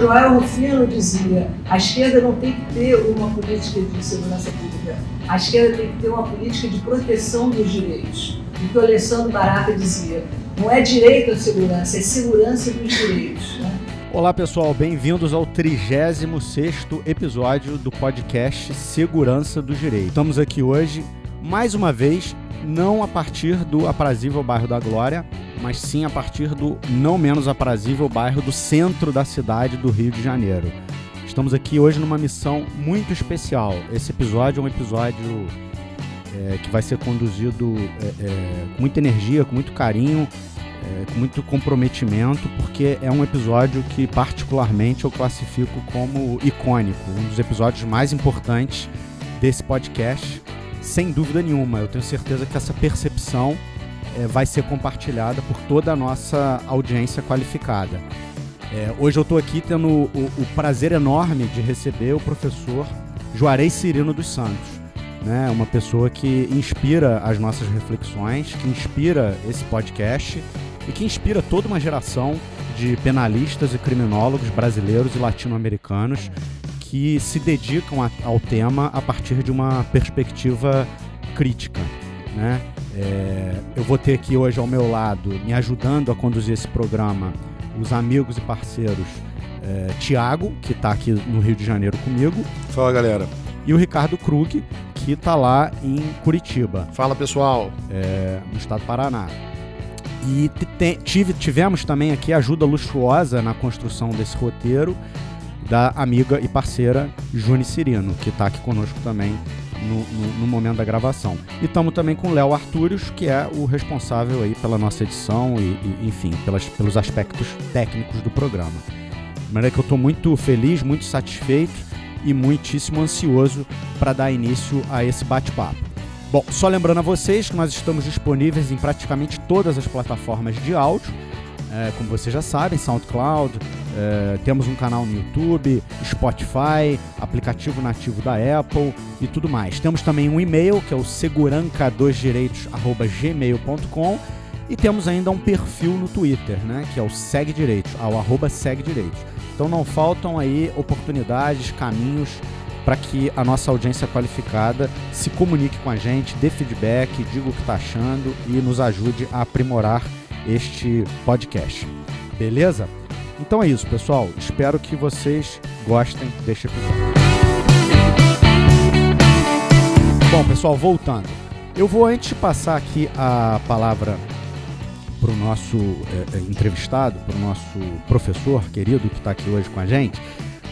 Joel Rufino dizia: a esquerda não tem que ter uma política de segurança pública, a esquerda tem que ter uma política de proteção dos direitos. E que o Alessandro Barata dizia: não é direito à segurança, é segurança dos direitos. Né? Olá pessoal, bem-vindos ao 36º episódio do podcast Segurança dos Direitos. Estamos aqui hoje, mais uma vez, não a partir do aprazível bairro da Glória, mas sim a partir do não menos aprazível bairro do centro da cidade do Rio de Janeiro. Estamos aqui hoje numa missão muito especial. Esse episódio é um episódio que vai ser conduzido com muita energia, com muito carinho, com muito comprometimento, porque é um episódio que particularmente eu classifico como icônico, um dos episódios mais importantes desse podcast, sem dúvida nenhuma. Eu tenho certeza que essa percepção vai ser compartilhada por toda a nossa audiência qualificada. Hoje eu estou aqui tendo o prazer enorme de receber o professor Juarez Cirino dos Santos, né? Uma pessoa que inspira as nossas reflexões, que inspira esse podcast e que inspira toda uma geração de penalistas e criminólogos brasileiros e latino-americanos que se dedicam ao tema a partir de uma perspectiva crítica, né? Eu vou ter aqui hoje ao meu lado, me ajudando a conduzir esse programa, os amigos e parceiros Tiago, que está aqui no Rio de Janeiro comigo. Fala, galera. E o Ricardo Krug, que está lá em Curitiba. Fala, pessoal. No estado do Paraná. E tivemos também aqui ajuda luxuosa na construção desse roteiro da amiga e parceira Juni Cirino, que está aqui conosco também no momento da gravação. E estamos também com o Léo Artúrios, que é o responsável aí pela nossa edição e enfim, pelos aspectos técnicos do programa. De maneira que eu estou muito feliz, muito satisfeito e muitíssimo ansioso para dar início a esse bate-papo. Bom, só lembrando a vocês que nós estamos disponíveis em praticamente todas as plataformas de áudio, como vocês já sabem, SoundCloud, temos um canal no YouTube, Spotify, aplicativo nativo da Apple e tudo mais. Temos também um e-mail, que é o seguranca2direitos@gmail.com, e temos ainda um perfil no Twitter, né, que é o @segdireitos. Então não faltam aí oportunidades, caminhos para que a nossa audiência qualificada se comunique com a gente, dê feedback, diga o que está achando e nos ajude a aprimorar este podcast. Beleza? Então é isso, pessoal. Espero que vocês gostem deste episódio. Bom, pessoal, voltando. Eu vou, antes de passar aqui a palavra para o nosso entrevistado, para o nosso professor querido que está aqui hoje com a gente,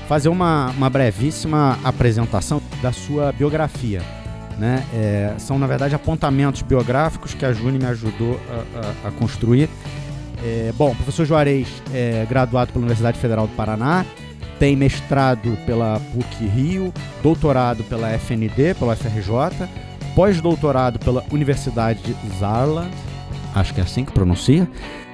fazer uma brevíssima apresentação da sua biografia, né? São, na verdade, apontamentos biográficos que a Juni me ajudou a construir. Bom, o professor Juarez é graduado pela Universidade Federal do Paraná, tem mestrado pela PUC Rio, doutorado pela FND, pela UFRJ, pós-doutorado pela Universidade de Saarland, acho que é assim que pronuncia,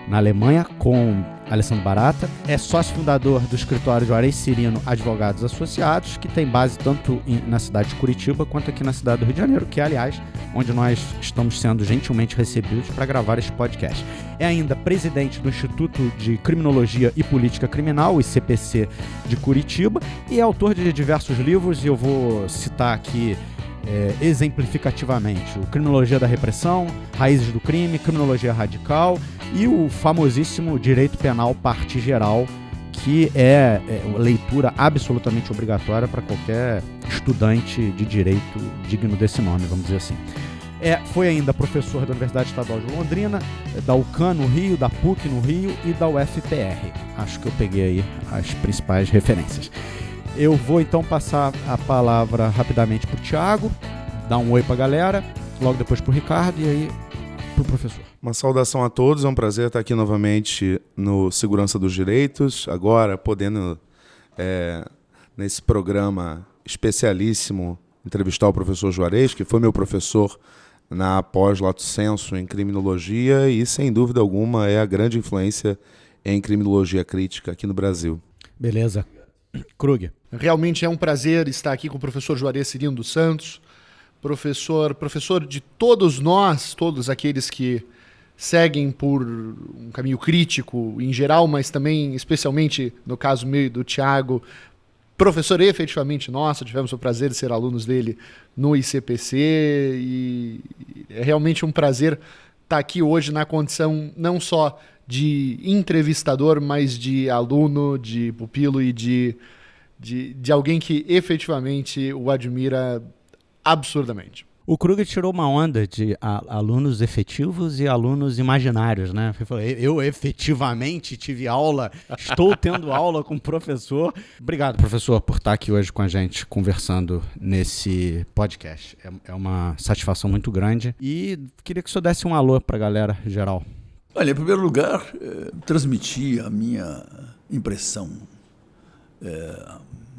na Alemanha, com Alessandro Barata. É sócio fundador do escritório Juarez Cirino Advogados Associados, que tem base tanto na cidade de Curitiba quanto aqui na cidade do Rio de Janeiro, que é, aliás, onde nós estamos sendo gentilmente recebidos para gravar este podcast. É ainda presidente do Instituto de Criminologia e Política Criminal, o ICPC de Curitiba, e é autor de diversos livros, e eu vou citar aqui exemplificativamente o Criminologia da Repressão, Raízes do Crime, Criminologia Radical e o famosíssimo Direito Penal Parte Geral, que é leitura absolutamente obrigatória para qualquer estudante de direito digno desse nome, vamos dizer assim. Foi ainda professor da Universidade Estadual de Londrina, da UCAN no Rio, da PUC no Rio e da UFPR. Acho que eu peguei aí as principais referências. Eu vou então passar a palavra rapidamente para o Tiago, dar um oi para a galera, logo depois para o Ricardo e aí para o professor. Uma saudação a todos, é um prazer estar aqui novamente no Segurança dos Direitos, agora podendo, nesse programa especialíssimo, entrevistar o professor Juarez, que foi meu professor na pós-lato sensu em criminologia e, sem dúvida alguma, é a grande influência em criminologia crítica aqui no Brasil. Beleza. Krug. Realmente é um prazer estar aqui com o professor Juarez Cirino dos Santos, professor de todos nós, todos aqueles que seguem por um caminho crítico em geral, mas também, especialmente no caso meu e do Thiago, professor efetivamente nosso, tivemos o prazer de ser alunos dele no ICPC e é realmente um prazer estar aqui hoje na condição não só de entrevistador, mas de aluno, de pupilo e de alguém que efetivamente o admira absurdamente. O Krug tirou uma onda de alunos efetivos e alunos imaginários, né? Ele falou, eu efetivamente tive aula, estou tendo aula com o professor. Obrigado, professor, por estar aqui hoje com a gente, conversando nesse podcast. É uma satisfação muito grande. E queria que o senhor desse um alô para a galera geral. Olha, em primeiro lugar, transmitir a minha impressão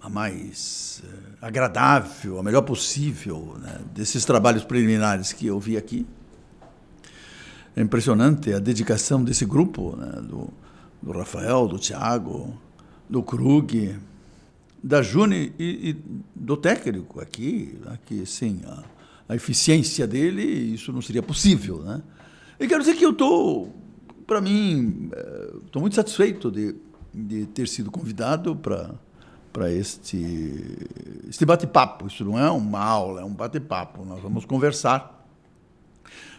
a mais agradável, a melhor possível, né, desses trabalhos preliminares que eu vi aqui. É impressionante a dedicação desse grupo, né, do Rafael, do Thiago, do Krug, da Juni e do técnico aqui, sim, a eficiência dele, isso não seria possível, né? E quero dizer que eu estou, para mim, estou muito satisfeito de ter sido convidado para este bate-papo. Isso não é uma aula, é um bate-papo. Nós vamos conversar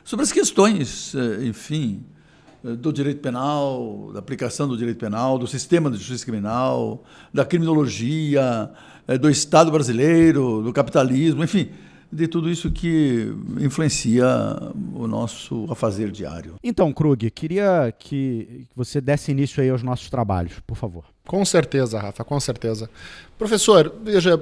sobre as questões, enfim, do direito penal, da aplicação do direito penal, do sistema de justiça criminal, da criminologia, do Estado brasileiro, do capitalismo, enfim, de tudo isso que influencia o nosso afazer diário. Então, Krug, queria que você desse início aí aos nossos trabalhos, por favor. Com certeza, Rafa, com certeza. Professor, veja,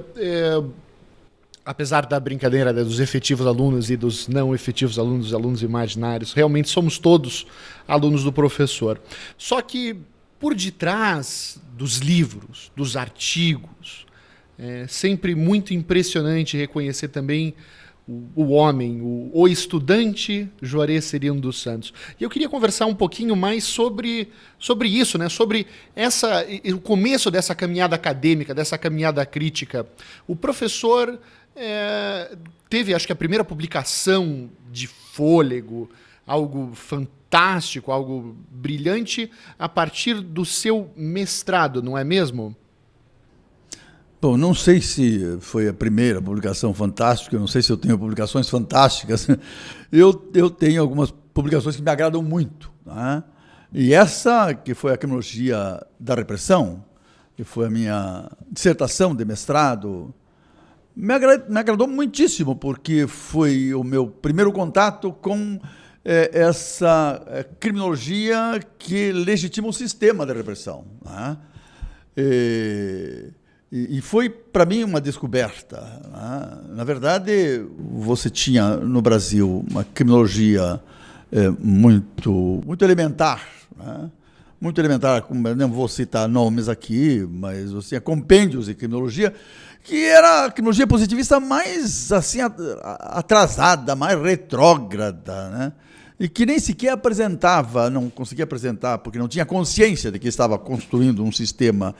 apesar da brincadeira dos efetivos alunos e dos não efetivos alunos, dos alunos imaginários, realmente somos todos alunos do professor. Só que por detrás dos livros, dos artigos, é sempre muito impressionante reconhecer também o homem, o estudante Juarez Serino dos Santos. E eu queria conversar um pouquinho mais sobre isso, né? Sobre o começo dessa caminhada acadêmica, dessa caminhada crítica. O professor teve, acho que a primeira publicação de fôlego, algo fantástico, algo brilhante, a partir do seu mestrado, não é mesmo? Bom, não sei se foi a primeira publicação fantástica, não sei se eu tenho publicações fantásticas. Eu tenho algumas publicações que me agradam muito, né? E essa, que foi a Criminologia da Repressão, que foi a minha dissertação de mestrado, me agradou muitíssimo, porque foi o meu primeiro contato com essa criminologia que legitima o sistema da repressão, né? E foi, para mim, uma descoberta, né? Na verdade, você tinha no Brasil uma criminologia muito elementar, né? Muito elementar, não vou citar nomes aqui, mas você tinha compêndios de criminologia, que era a criminologia positivista mais assim, atrasada, mais retrógrada, né? E que nem sequer apresentava, não conseguia apresentar, porque não tinha consciência de que estava construindo um sistema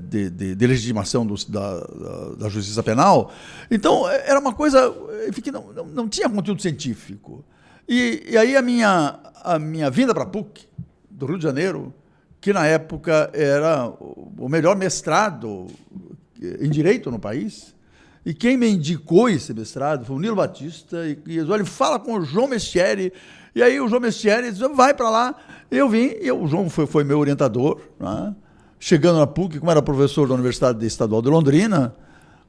de legitimação da justiça penal. Então, era uma coisa, enfim, que não tinha conteúdo científico. E aí a minha vinda para a PUC, do Rio de Janeiro, que na época era o melhor mestrado em Direito no país, e quem me indicou esse mestrado foi o Nilo Batista, e disse, olha, fala com o João Mestieri. E aí o João Mestieri disse, vai para lá. Eu vim, e o João foi meu orientador, né? Chegando na PUC, como era professor da Universidade Estadual de Londrina,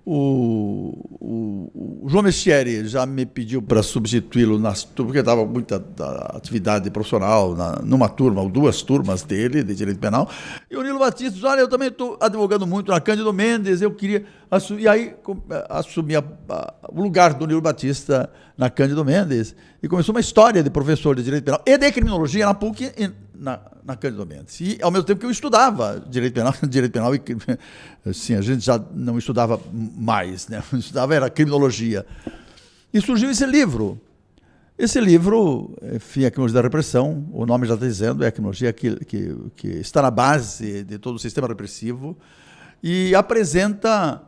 o João Mestieri já me pediu para substituí-lo, porque estava muita atividade profissional numa turma ou duas turmas dele, de Direito Penal. E o Nilo Batista disse, olha, eu também estou advogando muito na Cândido Mendes, eu queria assumir. E aí assumi o lugar do Nilo Batista na Cândido Mendes, e começou uma história de professor de Direito Penal e de Criminologia na PUC na Cândido Mendes. E, ao mesmo tempo que eu estudava Direito Penal e, assim, a gente já não estudava mais, né? Estudava, era Criminologia. E surgiu esse livro. Esse livro, enfim, a Criminologia da Repressão, o nome já está dizendo, é a criminologia que está na base de todo o sistema repressivo e apresenta,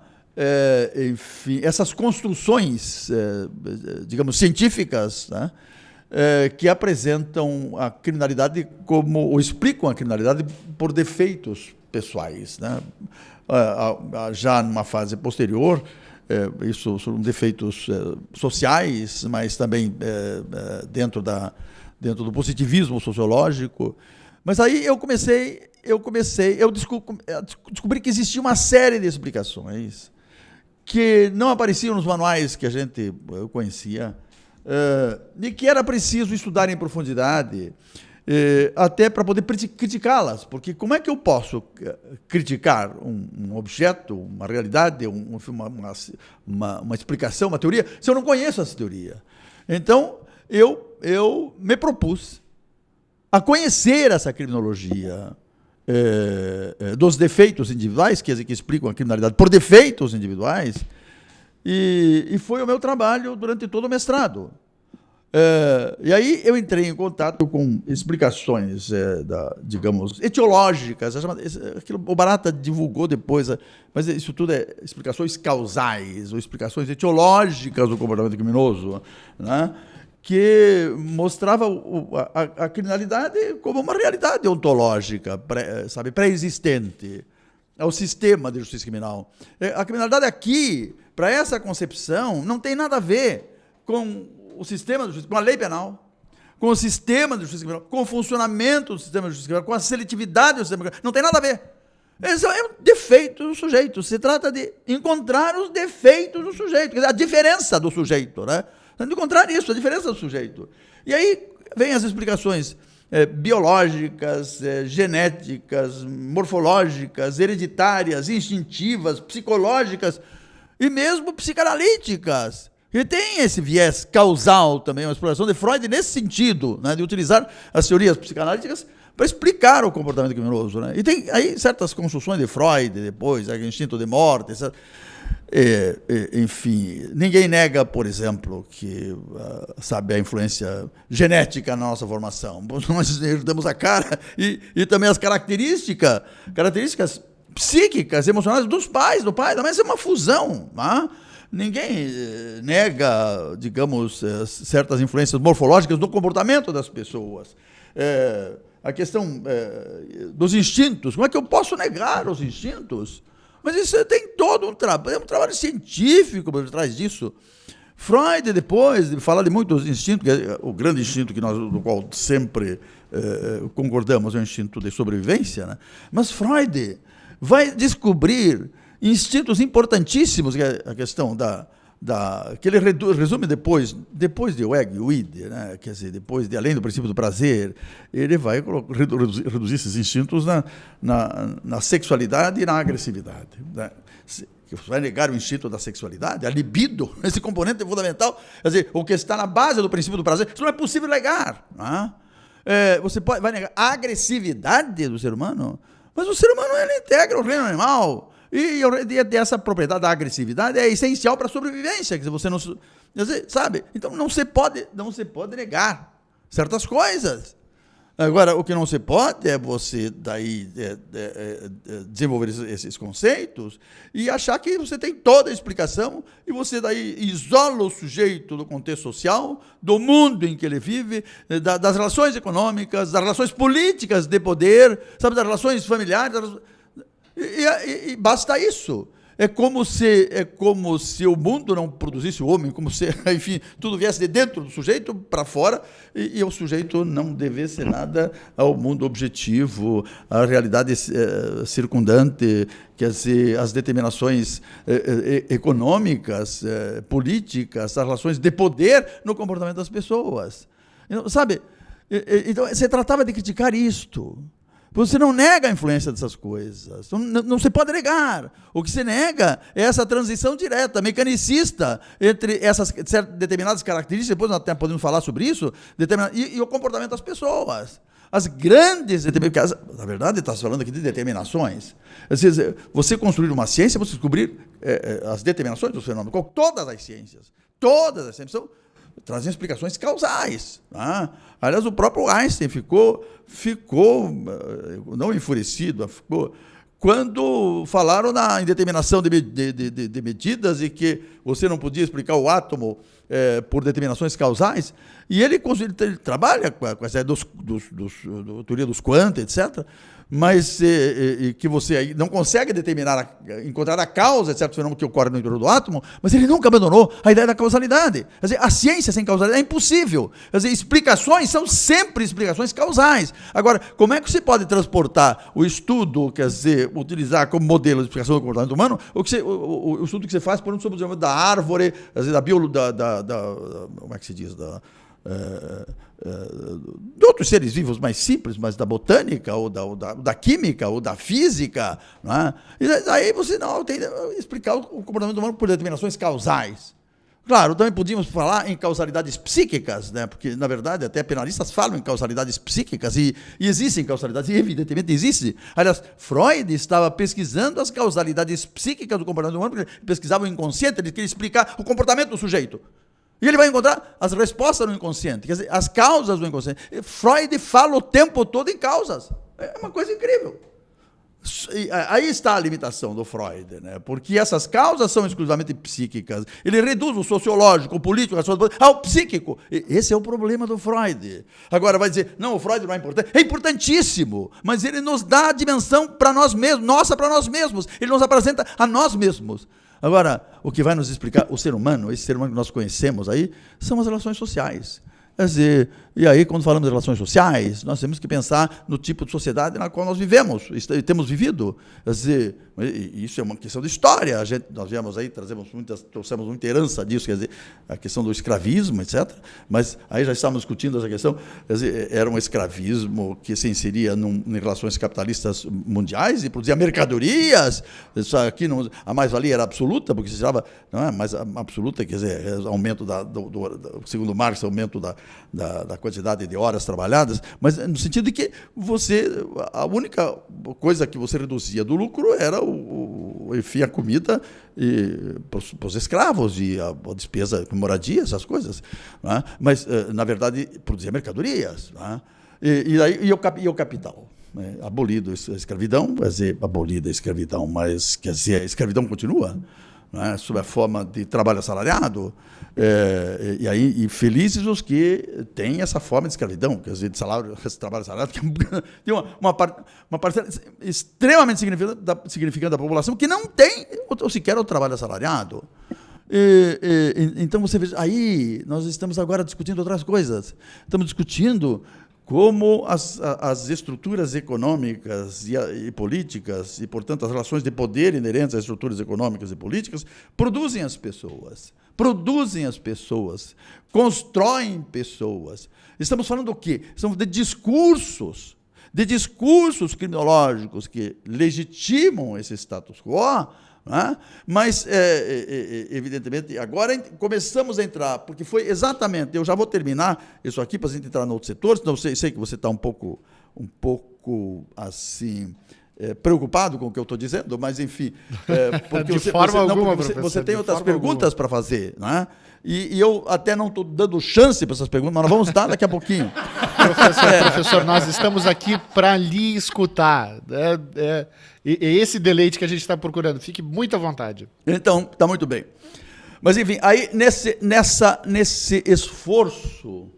enfim, essas construções, digamos, científicas, né? que apresentam a criminalidade ou explicam a criminalidade por defeitos pessoais, né? Já numa fase posterior, isso são defeitos sociais, mas também dentro do positivismo sociológico. Mas aí eu descobri que existia uma série de explicações que não apareciam nos manuais que eu conhecia, e que era preciso estudar em profundidade, até para poder criticá-las, porque como é que eu posso criticar um objeto, uma realidade, uma explicação, uma teoria, se eu não conheço essa teoria? Então, eu me propus a conhecer essa criminologia dos defeitos individuais, que explicam a criminalidade por defeitos individuais, e foi o meu trabalho durante todo o mestrado. E aí eu entrei em contato com explicações, digamos, etiológicas, aquilo o Barata divulgou depois, mas isso tudo é explicações causais, ou explicações etiológicas do comportamento criminoso, né? Que mostrava a criminalidade como uma realidade ontológica, pré-existente ao sistema de justiça criminal. A criminalidade aqui, para essa concepção, não tem nada a ver com o sistema de justiça, com a lei penal, com o sistema de justiça criminal, com o funcionamento do sistema de justiça criminal, com a seletividade do sistema criminal. Não tem nada a ver. Esse é um defeito do sujeito. Se trata de encontrar os defeitos do sujeito, quer dizer, a diferença do sujeito, né? De encontrar isso, a diferença do sujeito. E aí vem as explicações biológicas, genéticas, morfológicas, hereditárias, instintivas, psicológicas e mesmo psicanalíticas. E tem esse viés causal também, uma exploração de Freud nesse sentido, né, de utilizar as teorias psicanalíticas para explicar o comportamento criminoso, né? E tem aí certas construções de Freud depois, instinto de morte, etc. Enfim, ninguém nega, por exemplo, que sabe, a influência genética na nossa formação. Nós herdamos a cara e também as características psíquicas, emocionais dos pais, do pai, também é uma fusão. Tá? Ninguém nega, digamos, certas influências morfológicas do comportamento das pessoas. A questão dos instintos, como é que eu posso negar os instintos? Mas isso tem todo um trabalho científico por trás disso. Freud, depois de falar de muitos instintos, que é o grande instinto do qual sempre concordamos, é o instinto de sobrevivência, né? Mas Freud vai descobrir instintos importantíssimos, que é a questão que ele resume depois de Weg e Ide, né? Quer dizer, além do princípio do prazer, ele vai reduzir esses instintos na sexualidade e na agressividade. Né? Você vai negar o instinto da sexualidade, a libido, esse componente fundamental, quer dizer, o que está na base do princípio do prazer, isso não é possível negar. Né? Você vai negar a agressividade do ser humano, mas o ser humano ele integra o reino animal. E essa propriedade da agressividade é essencial para a sobrevivência, quer dizer, você não sabe? Então não se pode negar certas coisas. Agora, o que não se pode é você daí desenvolver esses conceitos e achar que você tem toda a explicação e você daí isola o sujeito do contexto social, do mundo em que ele vive, das relações econômicas, das relações políticas de poder, sabe, das relações familiares. E basta isso. É como se o mundo não produzisse o homem, como se, enfim, tudo viesse de dentro do sujeito para fora e o sujeito não devesse nada ao mundo objetivo, à realidade circundante, quer dizer, as determinações econômicas, políticas, as relações de poder no comportamento das pessoas. Sabe? Então, você tratava de criticar isto. Você não nega a influência dessas coisas, não se pode negar. O que se nega é essa transição direta, mecanicista, entre essas determinadas características, depois nós até podemos falar sobre isso, e o comportamento das pessoas. As grandes determinações, na verdade está se falando aqui de determinações. Você construir uma ciência, você descobrir as determinações dos fenômenos, todas as ciências trazem explicações causais. Tá? Aliás, o próprio Einstein ficou não enfurecido, ficou quando falaram na indeterminação de medidas e que você não podia explicar o átomo por determinações causais, e ele trabalha com a ideia da teoria dos quanta, etc., mas que você aí não consegue encontrar a causa de certo fenômeno que ocorre no interior do átomo, mas ele nunca abandonou a ideia da causalidade. Quer dizer, a ciência sem causalidade é impossível. Quer dizer, explicações são sempre explicações causais. Agora, como é que você pode transportar o estudo, quer dizer, utilizar como modelo de explicação do comportamento humano, o estudo que você faz, por exemplo, sobre o desenvolvimento da árvore, quer dizer, como é que se diz? De outros seres vivos mais simples, mas da botânica, ou da química, ou da física, não é? E aí você não tem que explicar o comportamento humano por determinações causais. Claro, também podíamos falar em causalidades psíquicas, né? Porque, na verdade, até penalistas falam em causalidades psíquicas, e existem causalidades, e evidentemente existe. Aliás, Freud estava pesquisando as causalidades psíquicas do comportamento humano, porque ele pesquisava o inconsciente, ele queria explicar o comportamento do sujeito. E ele vai encontrar as respostas no inconsciente, quer dizer, as causas do inconsciente. Freud fala o tempo todo em causas. É uma coisa incrível. E aí está a limitação do Freud, né? Porque essas causas são exclusivamente psíquicas. Ele reduz o sociológico, o político, ao psíquico. Esse é o problema do Freud. Agora vai dizer, não, o Freud não é importante. É importantíssimo, mas ele nos dá a dimensão para nós mesmos, nossa para nós mesmos. Ele nos apresenta a nós mesmos. Agora, o que vai nos explicar o ser humano, esse ser humano que nós conhecemos aí, são as relações sociais. Quer dizer, e aí, quando falamos de relações sociais, nós temos que pensar no tipo de sociedade na qual nós vivemos, e temos vivido. Quer dizer, isso é uma questão de história. Nós viemos aí, trouxemos muita herança disso, quer dizer, a questão do escravismo, etc. Mas aí já estávamos discutindo essa questão. Quer dizer, era um escravismo que se inseria em relações capitalistas mundiais e produzia mercadorias. Isso aqui a mais-valia era absoluta, porque se dava, não é mais absoluta, quer dizer, aumento segundo Marx, aumento da quantidade de horas trabalhadas, mas no sentido de que a única coisa que você reduzia do lucro era enfim, a comida para os escravos e a despesa com moradia, essas coisas. Não é? Mas, na verdade, produzia mercadorias. Não é? E o capital. Né? Abolido a escravidão, quer dizer, abolida a escravidão, mas quer dizer, a escravidão continua. Né, sob a forma de trabalho assalariado, e felizes os que têm essa forma de escravidão, quer dizer, de trabalho assalariado, que tem uma parcela extremamente significante da população que não tem ou sequer o trabalho assalariado. Então, você vê, aí nós estamos agora discutindo outras coisas. Estamos discutindo como as estruturas econômicas e políticas, e, portanto, as relações de poder inerentes às estruturas econômicas e políticas, produzem as pessoas, constroem pessoas. Estamos falando do quê? Estamos de discursos criminológicos que legitimam esse status quo, né? Mas, evidentemente, agora começamos a entrar, porque foi exatamente, eu já vou terminar isso aqui para a gente entrar no outro setor, senão eu sei que você está um pouco assim, preocupado com o que eu estou dizendo, mas, enfim, porque você tem outras perguntas para fazer, né? E eu até não estou dando chance para essas perguntas, mas nós vamos dar daqui a pouquinho. Professor, nós estamos aqui para lhe escutar. É esse deleite que a gente está procurando. Fique muito à vontade. Então, está muito bem. Mas, enfim, aí nesse esforço,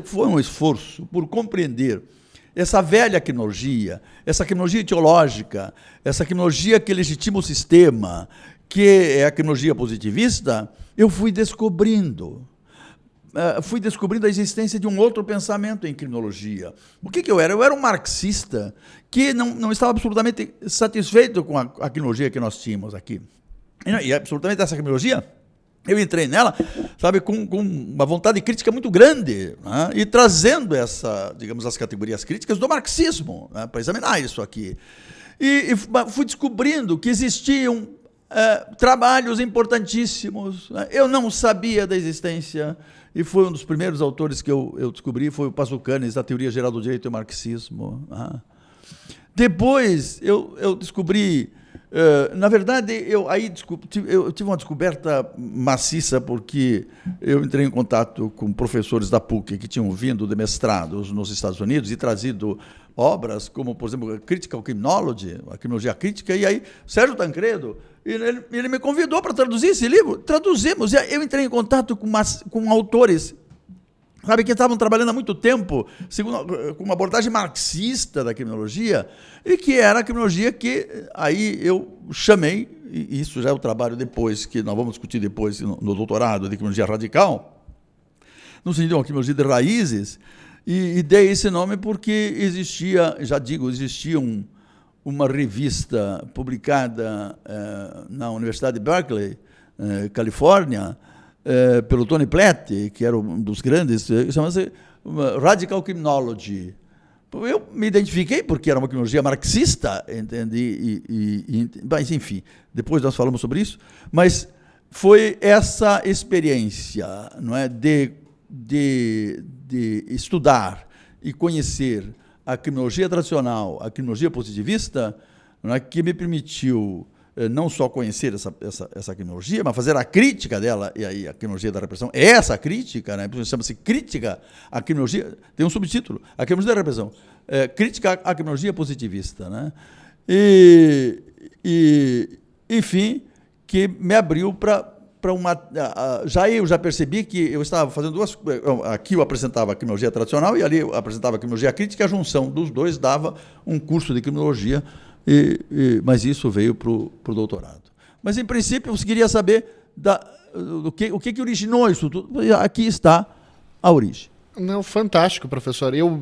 foi um esforço por compreender essa velha criminologia, essa criminologia teológica, essa criminologia que legitima o sistema, que é a criminologia positivista, eu fui descobrindo a existência de um outro pensamento em criminologia. O que eu era? Eu era um marxista que não estava absolutamente satisfeito com a criminologia que nós tínhamos aqui. E absolutamente essa criminologia, eu entrei nela, sabe, com uma vontade crítica muito grande, né? E trazendo as categorias críticas do marxismo, né, para examinar isso aqui. E fui descobrindo que existiam trabalhos importantíssimos. Né? Eu não sabia da existência, e foi um dos primeiros autores que eu descobri, foi o Pasucanes, da Teoria Geral do Direito e o Marxismo. Né? Depois eu descobri Na verdade, eu tive uma descoberta maciça porque eu entrei em contato com professores da PUC que tinham vindo de mestrados nos Estados Unidos e trazido obras como, por exemplo, Critical Criminology, a criminologia crítica, e aí Sérgio Tancredo, ele me convidou para traduzir esse livro. Traduzimos, e eu entrei em contato com autores, sabe, que estavam trabalhando há muito tempo com uma abordagem marxista da criminologia, e que era a criminologia que aí eu chamei, e isso já é o trabalho depois, que nós vamos discutir depois no doutorado de criminologia radical, no sentido de uma criminologia de raízes, e dei esse nome porque existia uma revista publicada na Universidade de Berkeley, Califórnia, pelo Tony Platt, que era um dos grandes, chamava-se Radical Criminology. Eu me identifiquei porque era uma criminologia marxista, entendi, mas, enfim, depois nós falamos sobre isso, mas foi essa experiência, não é, de estudar e conhecer a criminologia tradicional, a criminologia positivista, não é, que me permitiu não só conhecer essa criminologia, mas fazer a crítica dela, e aí a criminologia da repressão, essa crítica, né, chama-se crítica à criminologia, tem um subtítulo, a criminologia da repressão, crítica à criminologia positivista, né, enfim, que me abriu para uma... Eu já percebi que eu estava fazendo duas... Aqui eu apresentava a criminologia tradicional e ali eu apresentava a criminologia crítica, e a junção dos dois dava um curso de criminologia, mas isso veio para o doutorado. Mas, em princípio, eu queria saber o que originou isso tudo. Aqui está a origem. Não, fantástico, professor. Eu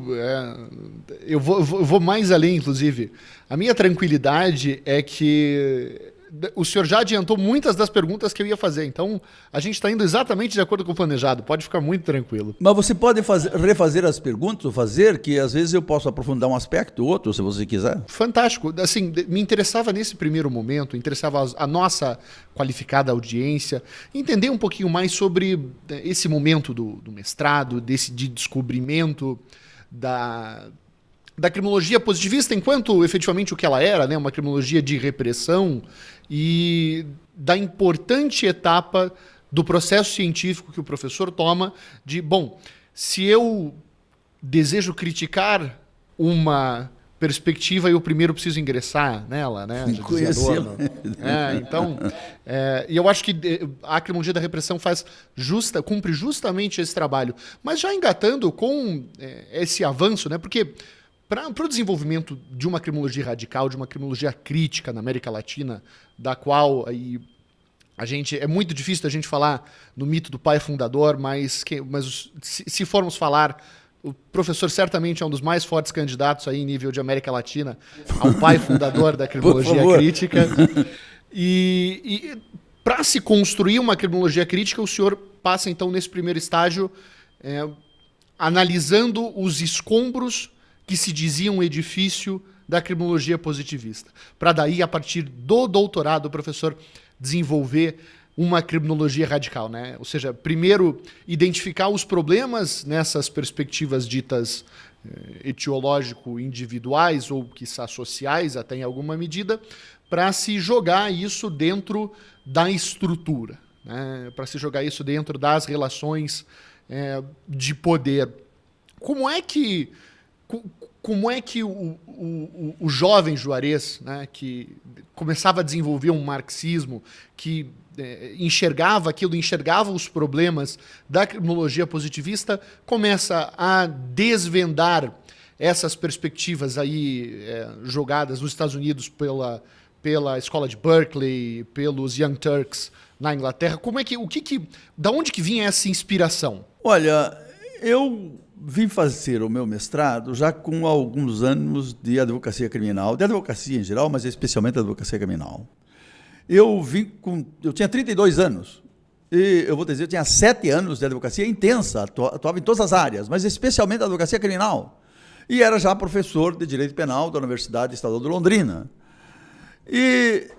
vou mais além, inclusive. A minha tranquilidade é que o senhor já adiantou muitas das perguntas que eu ia fazer, então a gente está indo exatamente de acordo com o planejado, pode ficar muito tranquilo. Mas você pode refazer as perguntas, ou fazer, que às vezes eu posso aprofundar um aspecto ou outro, se você quiser. Fantástico. Assim, me interessava nesse primeiro momento, interessava a nossa qualificada audiência, entender um pouquinho mais sobre esse momento do mestrado, de descobrimento da criminologia positivista enquanto efetivamente o que ela era, né, uma criminologia de repressão, e da importante etapa do processo científico que o professor toma de, bom, se eu desejo criticar uma perspectiva, eu primeiro preciso ingressar nela, né? Então, e eu acho que a criminologia da repressão cumpre justamente esse trabalho. Mas já engatando com esse avanço, né? Porque para o desenvolvimento de uma criminologia radical, de uma criminologia crítica na América Latina, da qual aí é muito difícil a gente falar no mito do pai fundador, mas se formos falar, o professor certamente é um dos mais fortes candidatos aí em nível de América Latina ao pai fundador da criminologia crítica. E para se construir uma criminologia crítica, o senhor passa então nesse primeiro estágio analisando os escombros que se dizia um edifício da criminologia positivista. Para daí, a partir do doutorado, o professor desenvolver uma criminologia radical, né? Ou seja, primeiro identificar os problemas nessas perspectivas ditas etiológico-individuais ou quiçá sociais, até em alguma medida, para se jogar isso dentro da estrutura, né? Para se jogar isso dentro das relações de poder. Como é que o jovem Juarez, né, que começava a desenvolver um marxismo, que enxergava os problemas da criminologia positivista, começa a desvendar essas perspectivas aí jogadas nos Estados Unidos pela escola de Berkeley, pelos Young Turks na Inglaterra? Da onde que vinha essa inspiração? Olha, eu vim fazer o meu mestrado já com alguns anos de advocacia criminal, de advocacia em geral, mas especialmente advocacia criminal. Eu tinha 32 anos, e eu vou dizer, eu tinha 7 anos de advocacia intensa, atuava em todas as áreas, mas especialmente a advocacia criminal. E era já professor de Direito Penal da Universidade Estadual de Londrina. E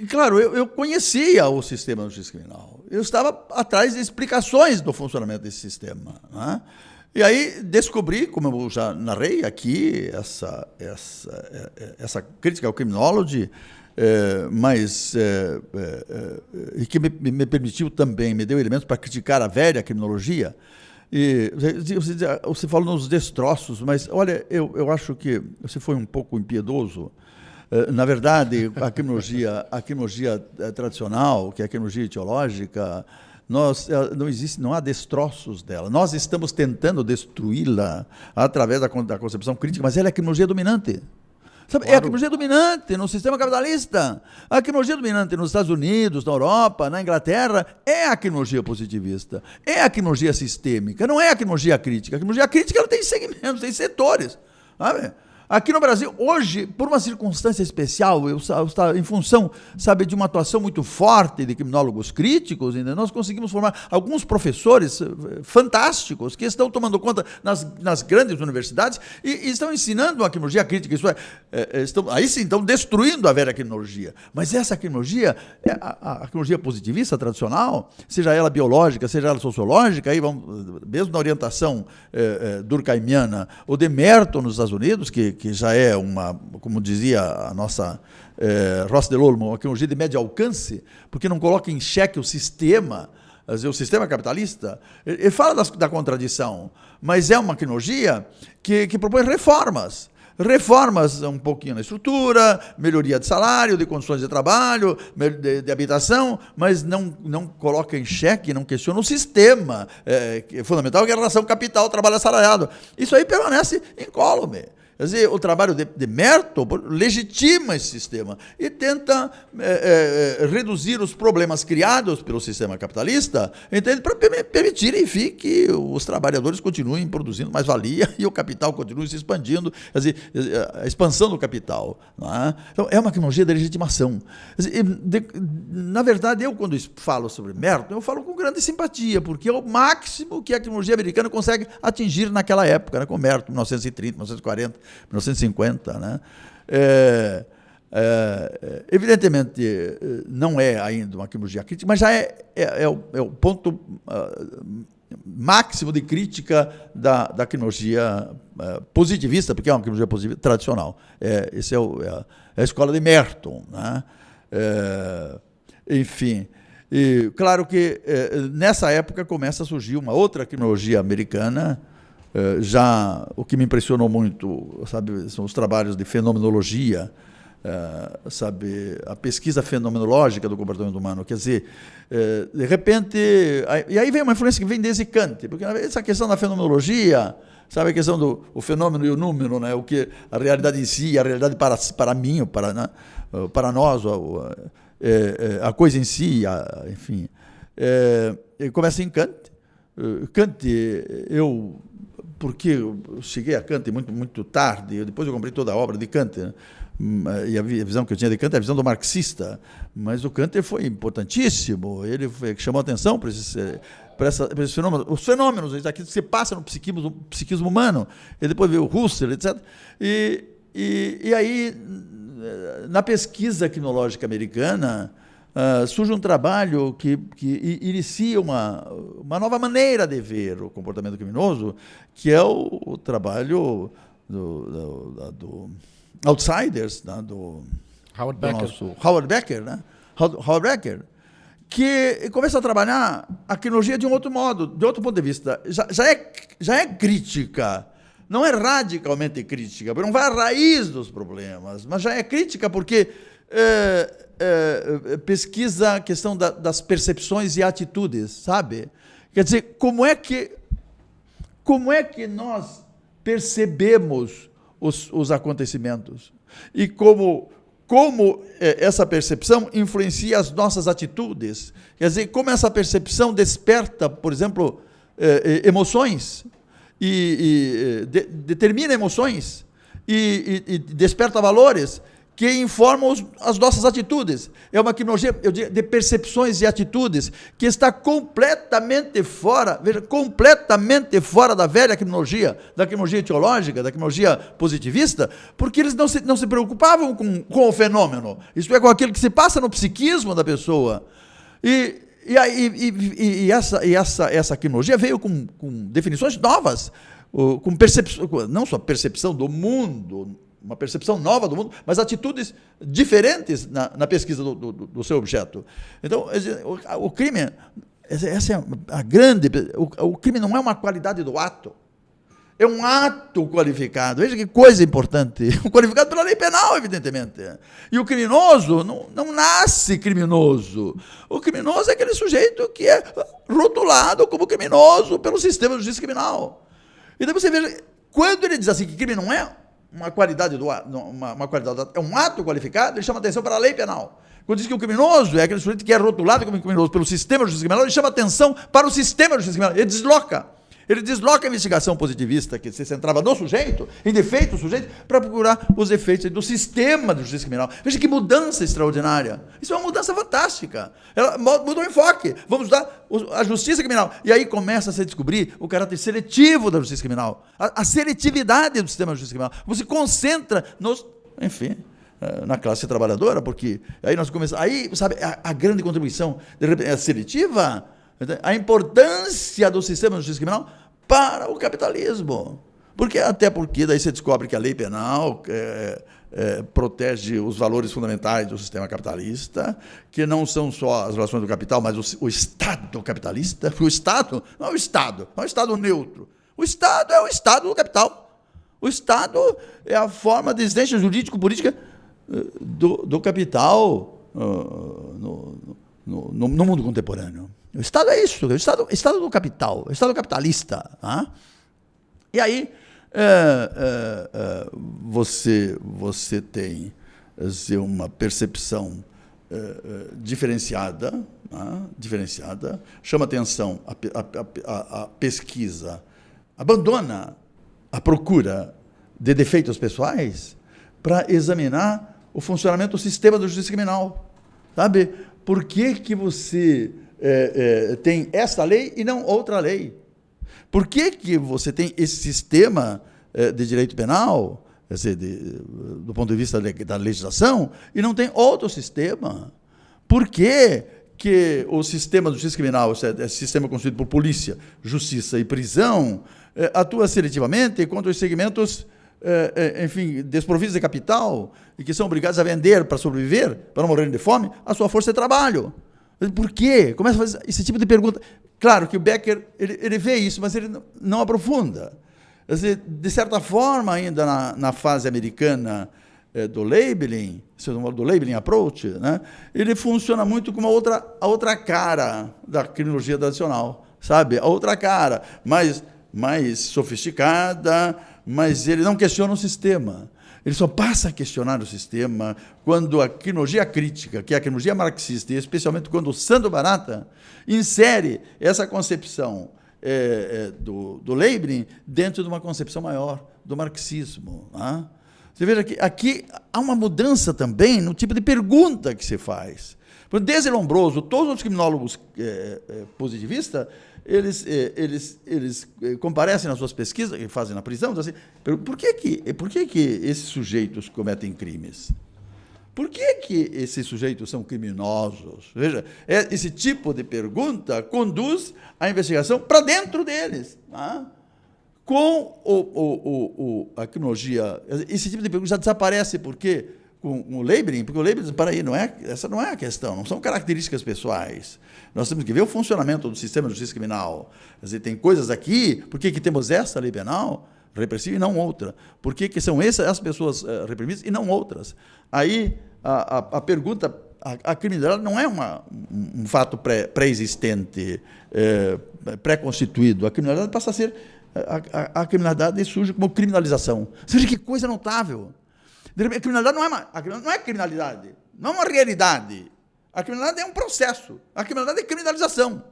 claro, eu conhecia o sistema da justiça criminal. Eu estava atrás de explicações do funcionamento desse sistema, né? E aí descobri, como eu já narrei aqui, essa crítica ao criminology, e que me permitiu também, me deu elementos para criticar a velha criminologia. E você fala nos destroços, mas olha, eu acho que você foi um pouco impiedoso. Na verdade, a criminologia tradicional, que é a criminologia teológica, não há destroços dela. Nós estamos tentando destruí-la através da concepção crítica, mas ela é a criminologia dominante. Sabe, claro. É a criminologia dominante no sistema capitalista. A criminologia dominante nos Estados Unidos, na Europa, na Inglaterra, é a criminologia positivista. É a criminologia sistêmica, não é a criminologia crítica. A criminologia crítica ela tem segmentos, tem setores. Sabe? Aqui no Brasil, hoje, por uma circunstância especial, em função, sabe, de uma atuação muito forte de criminólogos críticos, nós conseguimos formar alguns professores fantásticos que estão tomando conta nas grandes universidades e estão ensinando a criminologia crítica. Isso aí sim, estão destruindo a velha criminologia. Mas essa criminologia, a criminologia positivista tradicional, seja ela biológica, seja ela sociológica, aí mesmo na orientação durkheimiana, ou de Merton nos Estados Unidos, que já é como dizia a nossa Ross de Lolmo, uma criminologia de médio alcance, porque não coloca em xeque o sistema capitalista. Ele fala da contradição, mas é uma criminologia que propõe reformas um pouquinho na estrutura, melhoria de salário, de condições de trabalho, de habitação, mas não coloca em xeque, não questiona o sistema que é fundamental, que é a relação capital-trabalho assalariado. Isso aí permanece incólume. Quer dizer, o trabalho de Merton legitima esse sistema e tenta reduzir os problemas criados pelo sistema capitalista, entende? Para permitir, enfim, que os trabalhadores continuem produzindo mais-valia e o capital continue se expandindo, quer dizer, a expansão do capital. Não é? Então, é uma criminologia de legitimação. Quer dizer, na verdade, eu, quando falo sobre Merton, eu falo com grande simpatia, porque é o máximo que a criminologia americana consegue atingir naquela época, né, com Merton, 1930, 1940. 1950, né? Evidentemente, não é ainda uma criminologia crítica, mas já é o ponto máximo de crítica da criminologia positivista, porque é uma criminologia positivista tradicional. Essa é a escola de Merton, né? Enfim, e claro que nessa época começa a surgir uma outra criminologia americana. Já o que me impressionou muito, sabe, são os trabalhos de fenomenologia, sabe, a pesquisa fenomenológica do comportamento humano. Quer dizer, de repente, e aí vem uma influência que vem desde Kant, porque essa questão da fenomenologia, sabe, a questão do fenômeno e o número, né, o que a realidade em si, a realidade para mim, para nós, a coisa em si, enfim, começa em Kant. Kant, porque eu cheguei a Kant muito, muito tarde, depois eu comprei toda a obra de Kant, né? E a visão que eu tinha de Kant é a visão do marxista, mas o Kant foi importantíssimo, ele chamou a atenção para esses fenômenos, os fenômenos, aquilo que se passa no psiquismo humano, e depois veio o Husserl, etc. E aí, na pesquisa criminológica americana, surge um trabalho que inicia uma nova maneira de ver o comportamento criminoso, que é o trabalho do Outsiders, né, do Howard Becker, né? Howard Becker, que começa a trabalhar a criminologia de um outro modo, de outro ponto de vista. Já é crítica, não é radicalmente crítica, porque não vai à raiz dos problemas, mas já é crítica porque pesquisa a questão das percepções e atitudes, sabe? Quer dizer, como é que nós percebemos os acontecimentos e como essa percepção influencia as nossas atitudes. Quer dizer, como essa percepção desperta, por exemplo, emoções e determina emoções e desperta valores que informam as nossas atitudes. É uma criminologia, eu diria, de percepções e atitudes que está completamente fora da velha criminologia, da criminologia teológica, da criminologia positivista, porque eles não se preocupavam com o fenômeno, isto é, com aquilo que se passa no psiquismo da pessoa. E essa criminologia veio com definições novas, com percepção, não só percepção do mundo, uma percepção nova do mundo, mas atitudes diferentes na pesquisa do seu objeto. Então, o crime, essa é a grande... O crime não é uma qualidade do ato, é um ato qualificado. Veja que coisa importante. Qualificado pela lei penal, evidentemente. E o criminoso não nasce criminoso. O criminoso é aquele sujeito que é rotulado como criminoso pelo sistema de justiça criminal. Então você veja, quando ele diz assim que crime não é uma qualidade do ato, é um ato qualificado, ele chama atenção para a lei penal. Quando diz que o criminoso é aquele sujeito que é rotulado como criminoso pelo sistema de justiça criminal, ele chama atenção para o sistema de justiça criminal. Ele desloca a investigação positivista que se centrava no sujeito, em defeito do sujeito, para procurar os efeitos do sistema de justiça criminal. Veja que mudança extraordinária. Isso é uma mudança fantástica. Ela mudou o enfoque. Vamos estudar a justiça criminal. E aí começa a se descobrir o caráter seletivo da justiça criminal. A seletividade do sistema de justiça criminal. Você concentra na classe trabalhadora, porque aí nós começamos... Aí, sabe, a grande contribuição é seletiva... A importância do sistema de justiça criminal para o capitalismo. Até porque daí você descobre que a lei penal protege os valores fundamentais do sistema capitalista, que não são só as relações do capital, mas o Estado capitalista. O Estado não é o Estado, não é o Estado neutro. O Estado é o Estado do capital. O Estado é a forma de existência jurídico-política do capital no mundo contemporâneo. O Estado é isso, o Estado do capital, o Estado capitalista. Tá? E aí você tem uma percepção diferenciada, chama atenção a pesquisa, abandona a procura de defeitos pessoais para examinar o funcionamento do sistema da justiça criminal. Sabe? Por que você tem essa lei e não outra lei? Por que você tem esse sistema de direito penal, do ponto de vista da legislação, e não tem outro sistema? Por que o sistema de justiça criminal, esse sistema constituído por polícia, justiça e prisão, atua seletivamente contra os segmentos desprovidos de capital e que são obrigados a vender para sobreviver, para não morrerem de fome, a sua força de trabalho? Por quê? Começa a fazer esse tipo de pergunta. Claro que o Becker ele vê isso, mas ele não aprofunda. De certa forma, ainda na fase americana do labeling, do labeling approach, né, ele funciona muito como a outra cara da criminologia tradicional, sabe? A outra cara, mais sofisticada, mas ele não questiona o sistema. Ele só passa a questionar o sistema quando a criminologia crítica, que é a criminologia marxista, e especialmente quando o Sandro Barata insere essa concepção do labeling dentro de uma concepção maior do marxismo. Né? Você veja que aqui há uma mudança também no tipo de pergunta que se faz. Desde Lombroso, todos os criminólogos positivistas, eles comparecem nas suas pesquisas, que fazem na prisão, dizem assim, por que esses sujeitos cometem crimes? Por que esses sujeitos são criminosos? Veja, esse tipo de pergunta conduz a investigação para dentro deles. Tá? Com a criminologia, esse tipo de pergunta já desaparece, porque com o labeling, porque o labeling, para aí, essa não é a questão, não são características pessoais. Nós temos que ver o funcionamento do sistema de justiça criminal. Quer dizer, tem coisas aqui, por que temos essa lei penal repressiva e não outra? Por que são essas pessoas reprimidas e não outras? Aí a pergunta, a criminalidade não é um fato pré-existente, pré-constituído. A criminalidade passa a ser, a criminalidade surge como criminalização. Você veja que coisa notável. A criminalidade não é criminalidade, não é uma realidade. A criminalidade é um processo. A criminalidade é criminalização.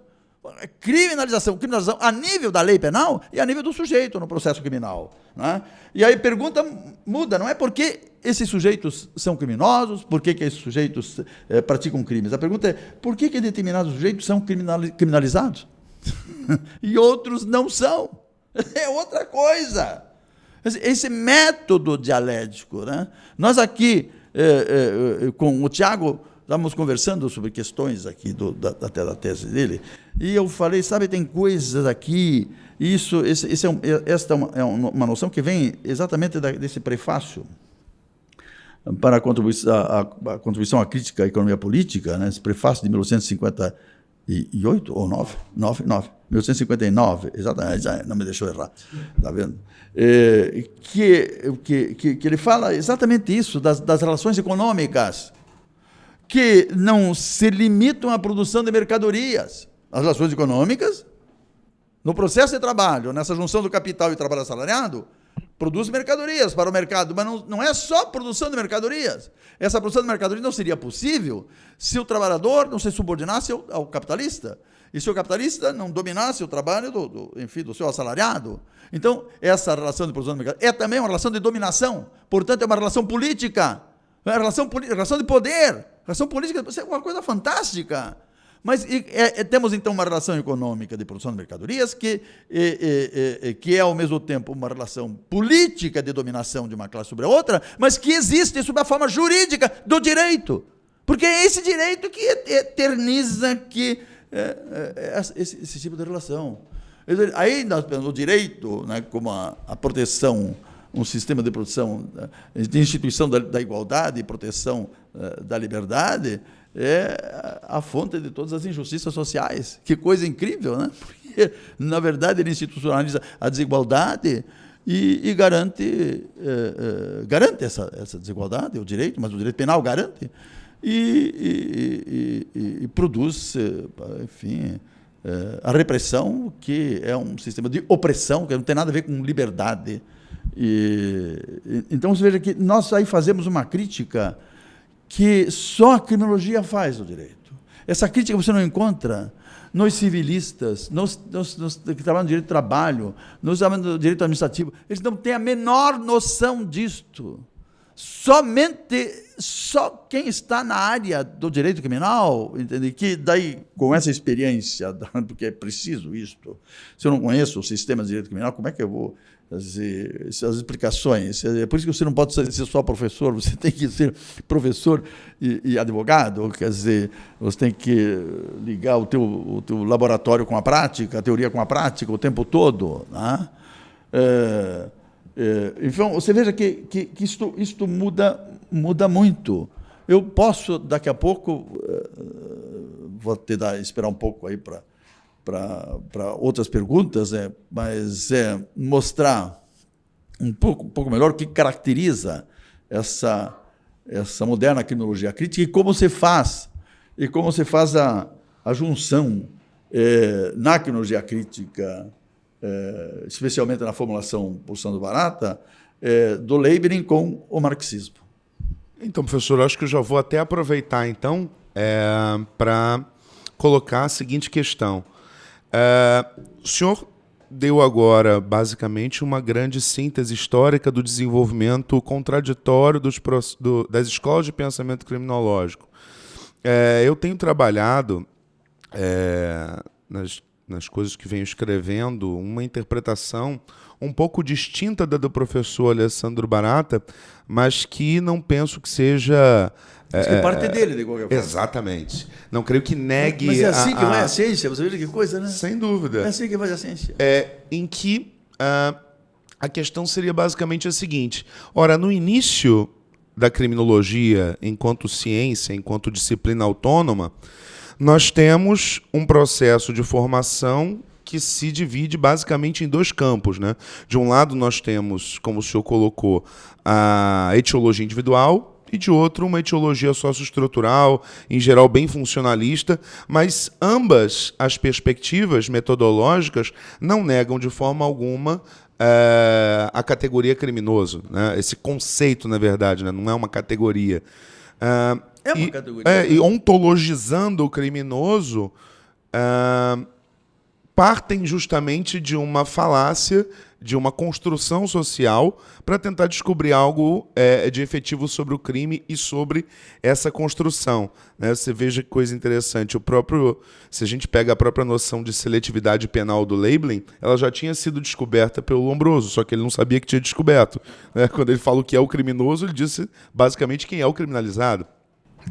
Criminalização a nível da lei penal e a nível do sujeito no processo criminal. Né? E aí a pergunta muda, não é por que esses sujeitos são criminosos, por que esses sujeitos praticam crimes. A pergunta é por que determinados sujeitos são criminalizados e outros não são. É outra coisa. Esse método dialético. Né? Nós aqui, com o Tiago, estávamos conversando sobre questões aqui até da tese dele, e eu falei, sabe, tem coisas aqui, esta é uma noção que vem exatamente desse prefácio para a contribuição à crítica à economia política, né, esse prefácio de 1958 ou 1959, exatamente, não me deixou errar, está vendo? Que ele fala exatamente isso, das relações econômicas, que não se limitam à produção de mercadorias. As relações econômicas, no processo de trabalho, nessa junção do capital e trabalho assalariado, produz mercadorias para o mercado, mas não é só produção de mercadorias. Essa produção de mercadorias não seria possível se o trabalhador não se subordinasse ao capitalista, e se o capitalista não dominasse o trabalho do seu assalariado. Então, essa relação de produção de mercado é também uma relação de dominação, portanto, é uma relação política, é uma relação de poder, relação política, é uma coisa fantástica. Mas temos, então, uma relação econômica de produção de mercadorias que é, ao mesmo tempo, uma relação política de dominação de uma classe sobre a outra, mas que existe sob a forma jurídica do direito. Porque é esse direito que eterniza esse tipo de relação. Aí, no direito, né, como a proteção, um sistema de proteção, de instituição da igualdade e proteção da liberdade, é a fonte de todas as injustiças sociais. Que coisa incrível, né? Porque, na verdade, ele institucionaliza a desigualdade e garante essa desigualdade, o direito, mas o direito penal garante, e produz, enfim, a repressão, que é um sistema de opressão, que não tem nada a ver com liberdade. Então, você veja que nós aí fazemos uma crítica que só a criminologia faz do direito. Essa crítica você não encontra nos civilistas, nos que trabalham no direito do trabalho, nos que trabalham no direito administrativo. Eles não têm a menor noção disto. Só quem está na área do direito criminal, entende? Que daí, com essa experiência, porque é preciso isto, se eu não conheço o sistema de direito criminal, como é que eu vou fazer essas explicações? É por isso que você não pode ser só professor, você tem que ser professor e advogado, quer dizer, você tem que ligar o teu laboratório com a prática, a teoria com a prática o tempo todo, né? Então, você veja que isto muda muito. Eu posso, daqui a pouco, vou esperar um pouco aí para outras perguntas, mas mostrar um pouco melhor o que caracteriza essa moderna criminologia crítica e como se faz a junção na criminologia crítica, especialmente na formulação pulsando barata, do Leibniz com o marxismo. Então, professor, eu acho que eu já vou até aproveitar, então, para colocar a seguinte questão. O senhor deu agora, basicamente, uma grande síntese histórica do desenvolvimento contraditório das escolas de pensamento criminológico. Eu tenho trabalhado nas coisas que venho escrevendo, uma interpretação um pouco distinta da do professor Alessandro Barata, mas que não penso que seja... É parte dele, de qualquer forma. Exatamente. Não creio que negue... Mas é assim que vai a ciência, você veja que coisa, né? Sem dúvida. É assim que vai a ciência. Em que a questão seria basicamente a seguinte. Ora, no início da criminologia, enquanto ciência, enquanto disciplina autônoma, nós temos um processo de formação que se divide basicamente em dois campos, né? De um lado, nós temos, como o senhor colocou, a etiologia individual, e de outro, uma etiologia socioestrutural, em geral bem funcionalista, mas ambas as perspectivas metodológicas não negam de forma alguma a categoria criminoso, né? Esse conceito, na verdade, né? Não é uma categoria. É uma categoria. E ontologizando o criminoso, partem justamente de uma falácia, de uma construção social, para tentar descobrir algo de efetivo sobre o crime e sobre essa construção, né? Você veja que coisa interessante. Se a gente pega a própria noção de seletividade penal do Leibniz, ela já tinha sido descoberta pelo Lombroso, só que ele não sabia que tinha descoberto, né? Quando ele fala o que é o criminoso, ele disse basicamente quem é o criminalizado.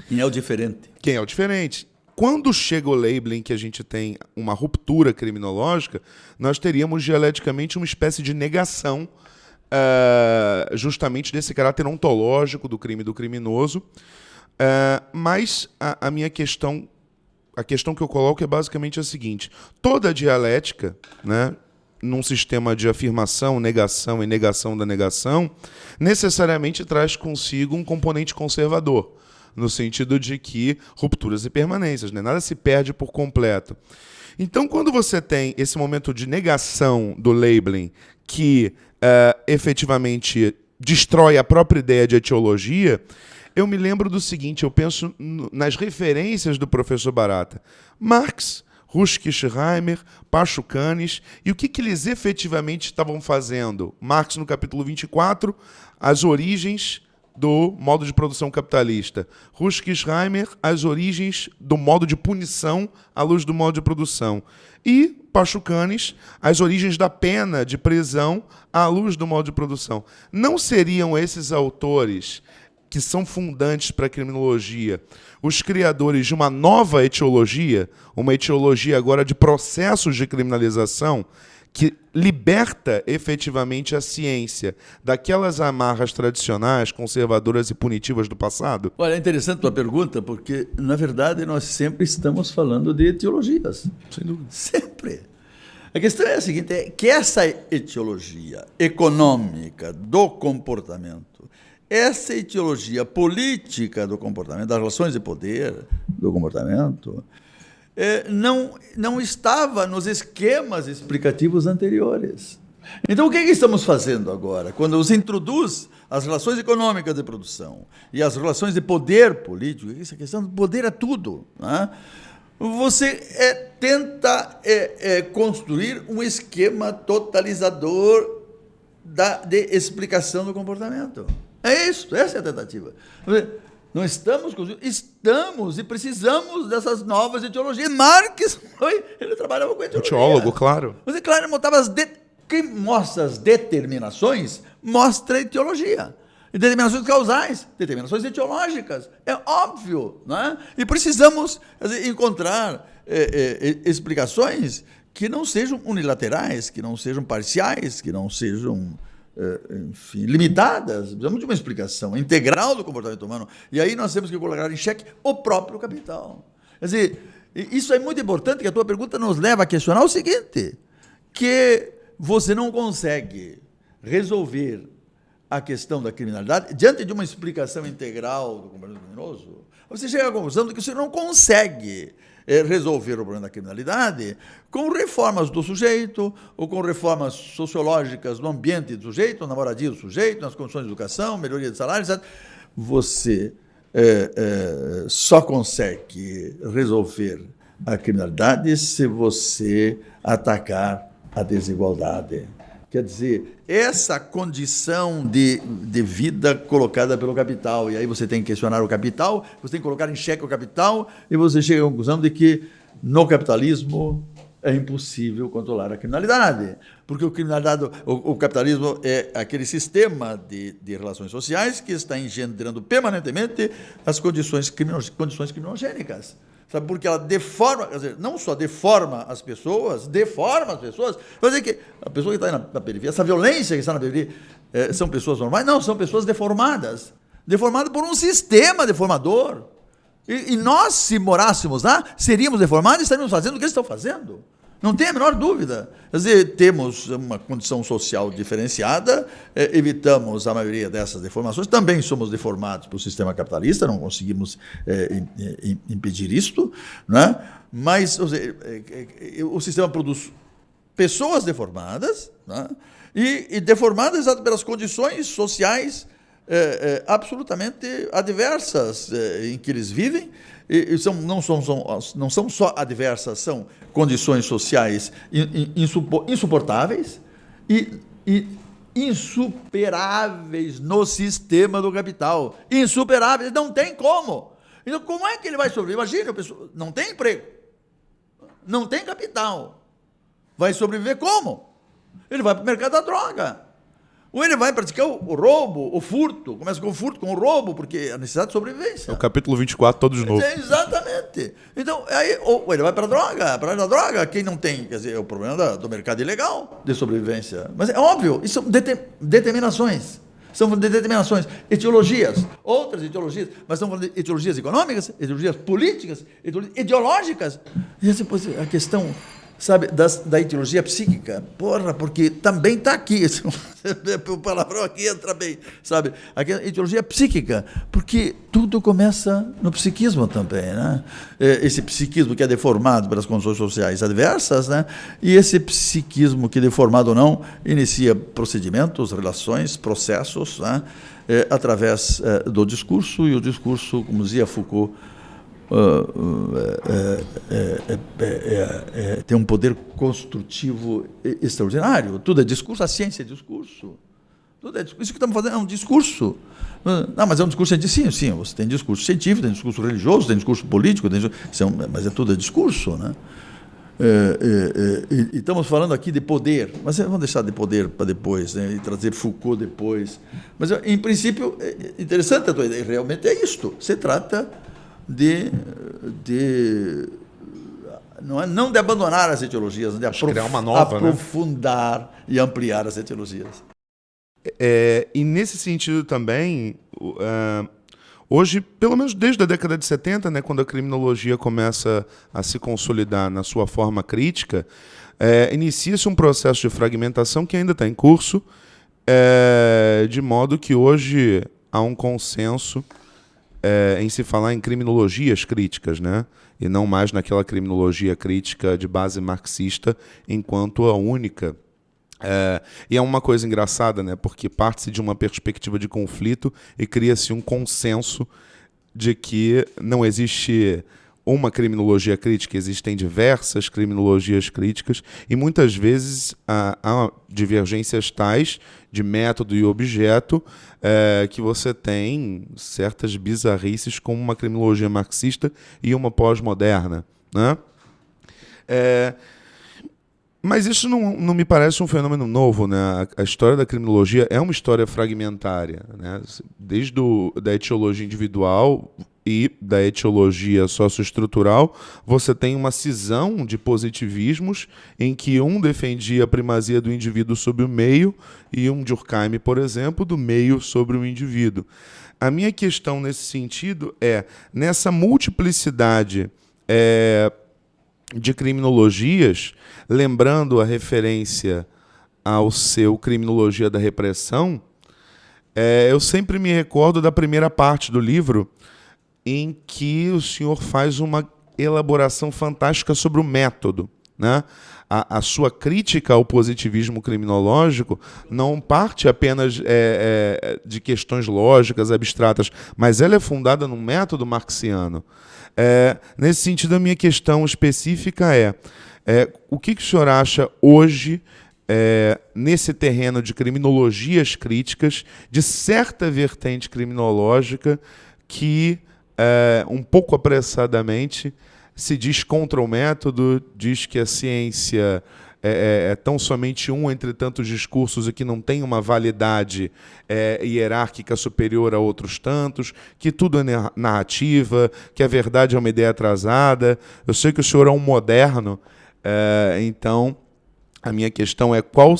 Quem é o diferente? Quem é o diferente? Quando chega o labeling que a gente tem uma ruptura criminológica, nós teríamos dialeticamente uma espécie de negação justamente desse caráter ontológico do crime e do criminoso. Mas a minha questão, a questão que eu coloco é basicamente a seguinte: toda a dialética, né, num sistema de afirmação, negação e negação da negação, necessariamente traz consigo um componente conservador, no sentido de que rupturas e permanências, né? Nada se perde por completo. Então, quando você tem esse momento de negação do labeling que efetivamente destrói a própria ideia de etiologia, eu me lembro do seguinte, eu penso nas referências do professor Barata. Marx, Ruschke-Schreiber, Pachucanes, e o que eles efetivamente estavam fazendo? Marx, no capítulo 24, as origens do modo de produção capitalista. Ruschke-Schreiber, as origens do modo de punição à luz do modo de produção. E Pachucanes, as origens da pena de prisão à luz do modo de produção. Não seriam esses autores que são fundantes para a criminologia, os criadores de uma nova etiologia, uma etiologia agora de processos de criminalização, que liberta efetivamente a ciência daquelas amarras tradicionais, conservadoras e punitivas do passado? Olha, é interessante a tua pergunta, porque, na verdade, nós sempre estamos falando de etiologias. Sem dúvida. Sempre. A questão é a seguinte, é que essa etiologia econômica do comportamento, essa etiologia política do comportamento, das relações de poder do comportamento, não estava nos esquemas explicativos anteriores. Então, o que estamos fazendo agora? Quando você introduz as relações econômicas de produção e as relações de poder político, essa questão do poder é tudo, né? Você tenta construir um esquema totalizador de explicação do comportamento. É isso, essa é a tentativa. Não estamos e precisamos dessas novas etiologias. Marx, ele trabalhava com etiologia. Etiólogo, claro. Você, claro, quem mostra as determinações, mostra a etiologia. Determinações causais, determinações etiológicas. É óbvio, não é? E precisamos encontrar explicações que não sejam unilaterais, que não sejam parciais, que não sejam enfim, limitadas. Precisamos de uma explicação integral do comportamento humano. E aí nós temos que colocar em xeque o próprio capital. Quer dizer, isso é muito importante, que a tua pergunta nos leva a questionar o seguinte, que você não consegue resolver a questão da criminalidade diante de uma explicação integral do comportamento criminoso. Você chega à conclusão de que você não consegue resolver o problema da criminalidade com reformas do sujeito ou com reformas sociológicas no ambiente do sujeito, na moradia do sujeito, nas condições de educação, melhoria de salário, etc. Você só consegue resolver a criminalidade se você atacar a desigualdade. Quer dizer, essa condição de vida colocada pelo capital, e aí você tem que questionar o capital, você tem que colocar em xeque o capital, e você chega à conclusão de que no capitalismo é impossível controlar a criminalidade, porque o capitalismo é aquele sistema de relações sociais que está engendrando permanentemente as condições criminogênicas. Sabe, porque ela deforma, quer dizer, não só deforma as pessoas, quer dizer que a pessoa que está na periferia, essa violência que está na periferia, são pessoas normais? Não, são pessoas deformadas por um sistema deformador. E nós, se morássemos lá, seríamos deformados e estaríamos fazendo o que eles estão fazendo. Não tem a menor dúvida. Quer dizer, temos uma condição social diferenciada, evitamos a maioria dessas deformações, também somos deformados pelo sistema capitalista, não conseguimos impedir isto, né? Mas o sistema produz pessoas deformadas, né? E deformadas pelas condições sociais absolutamente adversas em que eles vivem. Não são só adversas, são condições sociais insuportáveis e insuperáveis no sistema do capital. Insuperáveis, não tem como. Então, como é que ele vai sobreviver? Imagina, a pessoa não tem emprego, não tem capital. Vai sobreviver como? Ele vai para o mercado da droga. Ou ele vai praticar o roubo, o furto, começa com o furto, com o roubo, porque é a necessidade de sobrevivência. É o capítulo 24 todo de novo. Exatamente. Então, aí, ou ele vai para a droga, para a droga, quem não tem, quer dizer, é o problema do mercado ilegal de sobrevivência. Mas é óbvio, isso são determinações. São determinações, etiologias, outras etiologias, mas estamos falando de etiologias econômicas, etiologias políticas, ideológicas. E assim, a questão, sabe, da etiologia psíquica, porque também está aqui, o palavrão aqui entra bem, sabe, a etiologia psíquica, porque tudo começa no psiquismo também, né? Esse psiquismo que é deformado pelas condições sociais adversas, né? E esse psiquismo que, deformado ou não, inicia procedimentos, relações, processos, né? Através do discurso, e o discurso, como dizia Foucault, tem um poder construtivo extraordinário. Tudo é discurso, a ciência é discurso. Tudo é discurso. Isso que estamos fazendo é um discurso. Não, mas é um discurso científico. Sim, você tem discurso científico, tem discurso religioso, tem discurso político, mas tudo é discurso, né? E estamos falando aqui de poder, mas vamos deixar de poder para depois, né? E trazer Foucault depois. Mas, em princípio, é interessante a tua ideia. Realmente é isto. Se trata não de abandonar as etiologias, de criar uma nova, aprofundar, né? E ampliar as etiologias. E nesse sentido também, hoje, pelo menos desde a década de 70, né, quando a criminologia começa a se consolidar na sua forma crítica, inicia-se um processo de fragmentação que ainda está em curso, de modo que hoje há um consenso em se falar em criminologias críticas, né? E não mais naquela criminologia crítica de base marxista enquanto a única. E é uma coisa engraçada, né? Porque parte-se de uma perspectiva de conflito e cria-se um consenso de que não existe uma criminologia crítica, existem diversas criminologias críticas e muitas vezes há divergências tais de método e objeto que você tem certas bizarrices como uma criminologia marxista e uma pós-moderna, né? Mas isso não me parece um fenômeno novo, né? A história da criminologia é uma história fragmentária, né? Desde da etiologia individual e da etiologia socioestrutural, você tem uma cisão de positivismos em que um defendia a primazia do indivíduo sobre o meio e um Durkheim, por exemplo, do meio sobre o indivíduo. A minha questão nesse sentido nessa multiplicidade de criminologias, lembrando a referência ao seu Criminologia da Repressão, eu sempre me recordo da primeira parte do livro, em que o senhor faz uma elaboração fantástica sobre o método, né? A sua crítica ao positivismo criminológico não parte apenas de questões lógicas, abstratas, mas ela é fundada num método marxiano. Nesse sentido, a minha questão específica o que o senhor acha hoje, nesse terreno de criminologias críticas, de certa vertente criminológica que, um pouco apressadamente, se diz contra o método, diz que a ciência é tão somente um entre tantos discursos e que não tem uma validade hierárquica superior a outros tantos, que tudo é narrativa, que a verdade é uma ideia atrasada. Eu sei que o senhor é um moderno, então a minha questão é qual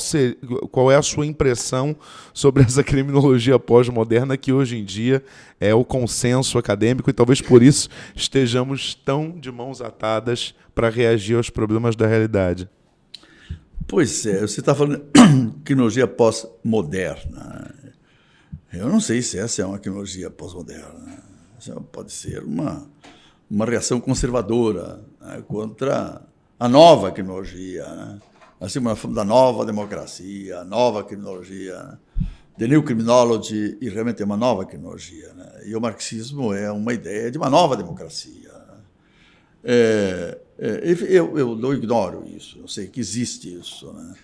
é a sua impressão sobre essa criminologia pós-moderna que hoje em dia é o consenso acadêmico e talvez por isso estejamos tão de mãos atadas para reagir aos problemas da realidade. Pois é, você está falando de criminologia pós-moderna. Eu não sei se essa é uma criminologia pós-moderna. Essa pode ser uma reação conservadora, né, contra a nova criminologia, né? Assim, uma forma da nova democracia, a nova criminologia, né? The New Criminology, e realmente é uma nova criminologia, né? E o marxismo é uma ideia de uma nova democracia, né? Eu não ignoro isso, eu sei que existe isso, né?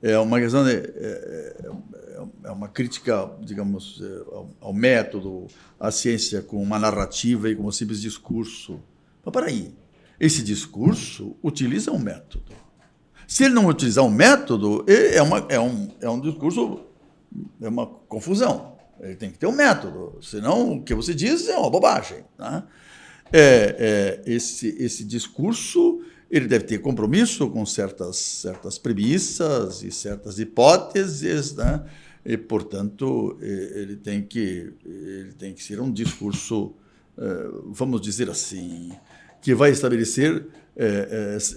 É uma questão é uma crítica, digamos, ao método, à ciência com uma narrativa e com um simples discurso. Mas, peraí, esse discurso utiliza um método. Se ele não utilizar um método, é um discurso é uma confusão. Ele tem que ter um método, senão o que você diz é uma bobagem. Né? Esse discurso ele deve ter compromisso com certas premissas e certas hipóteses, né? E, portanto, ele tem que ser um discurso, vamos dizer assim, que vai estabelecer,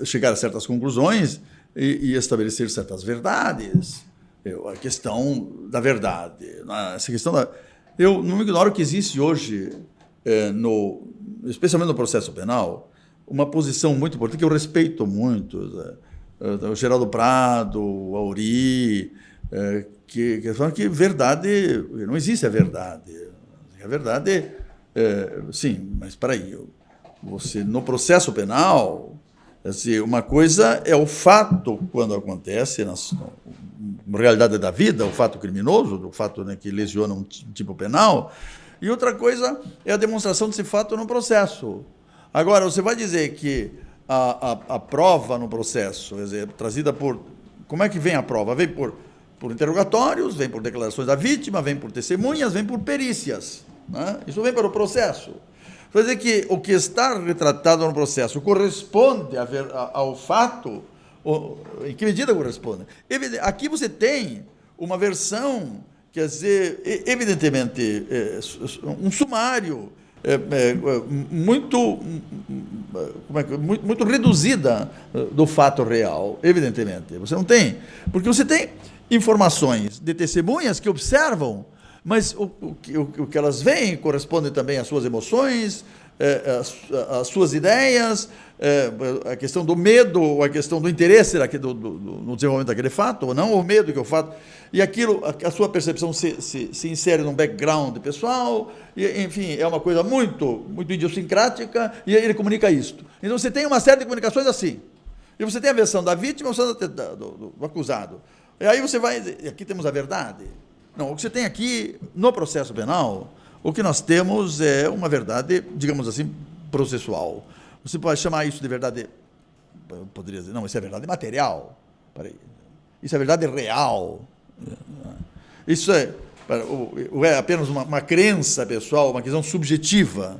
chegar a certas conclusões e estabelecer certas verdades. A questão da verdade. Essa questão eu não ignoro que existe hoje, especialmente no processo penal, uma posição muito importante que eu respeito muito, o Geraldo Prado, o Auri, que falam que verdade, não existe a verdade. A verdade, sim, mas espera aí, você no processo penal, assim, uma coisa é o fato quando acontece na realidade da vida, o fato criminoso, o fato, né, que lesiona um tipo penal, e outra coisa é a demonstração desse fato no processo. Agora, você vai dizer que a prova no processo, quer dizer, trazida por... Como é que vem a prova? Vem por interrogatórios, vem por declarações da vítima, vem por testemunhas, vem por perícias. Né? Isso vem para o processo. Quer dizer que o que está retratado no processo corresponde ao fato, em que medida corresponde? Aqui você tem uma versão, quer dizer, evidentemente, um sumário, muito reduzida do fato real, evidentemente. Você não tem, porque você tem informações de testemunhas que observam, mas o que elas veem corresponde também às suas emoções, às suas ideias, a questão do medo, ou a questão do interesse no desenvolvimento daquele fato, ou não, o medo que o fato... E aquilo, a sua percepção se insere num background pessoal, e, enfim, é uma coisa muito idiosincrática, e ele comunica isto. Então você tem uma série de comunicações assim. E você tem a versão da vítima, a versão do acusado. E aí você vai... Aqui temos a verdade. Não, o que você tem aqui, no processo penal, o que nós temos é uma verdade, digamos assim, processual. Você pode chamar isso de verdade... Poderia dizer, não, isso é verdade material. Peraí. Isso é verdade real. Isso é apenas uma crença pessoal, uma questão subjetiva.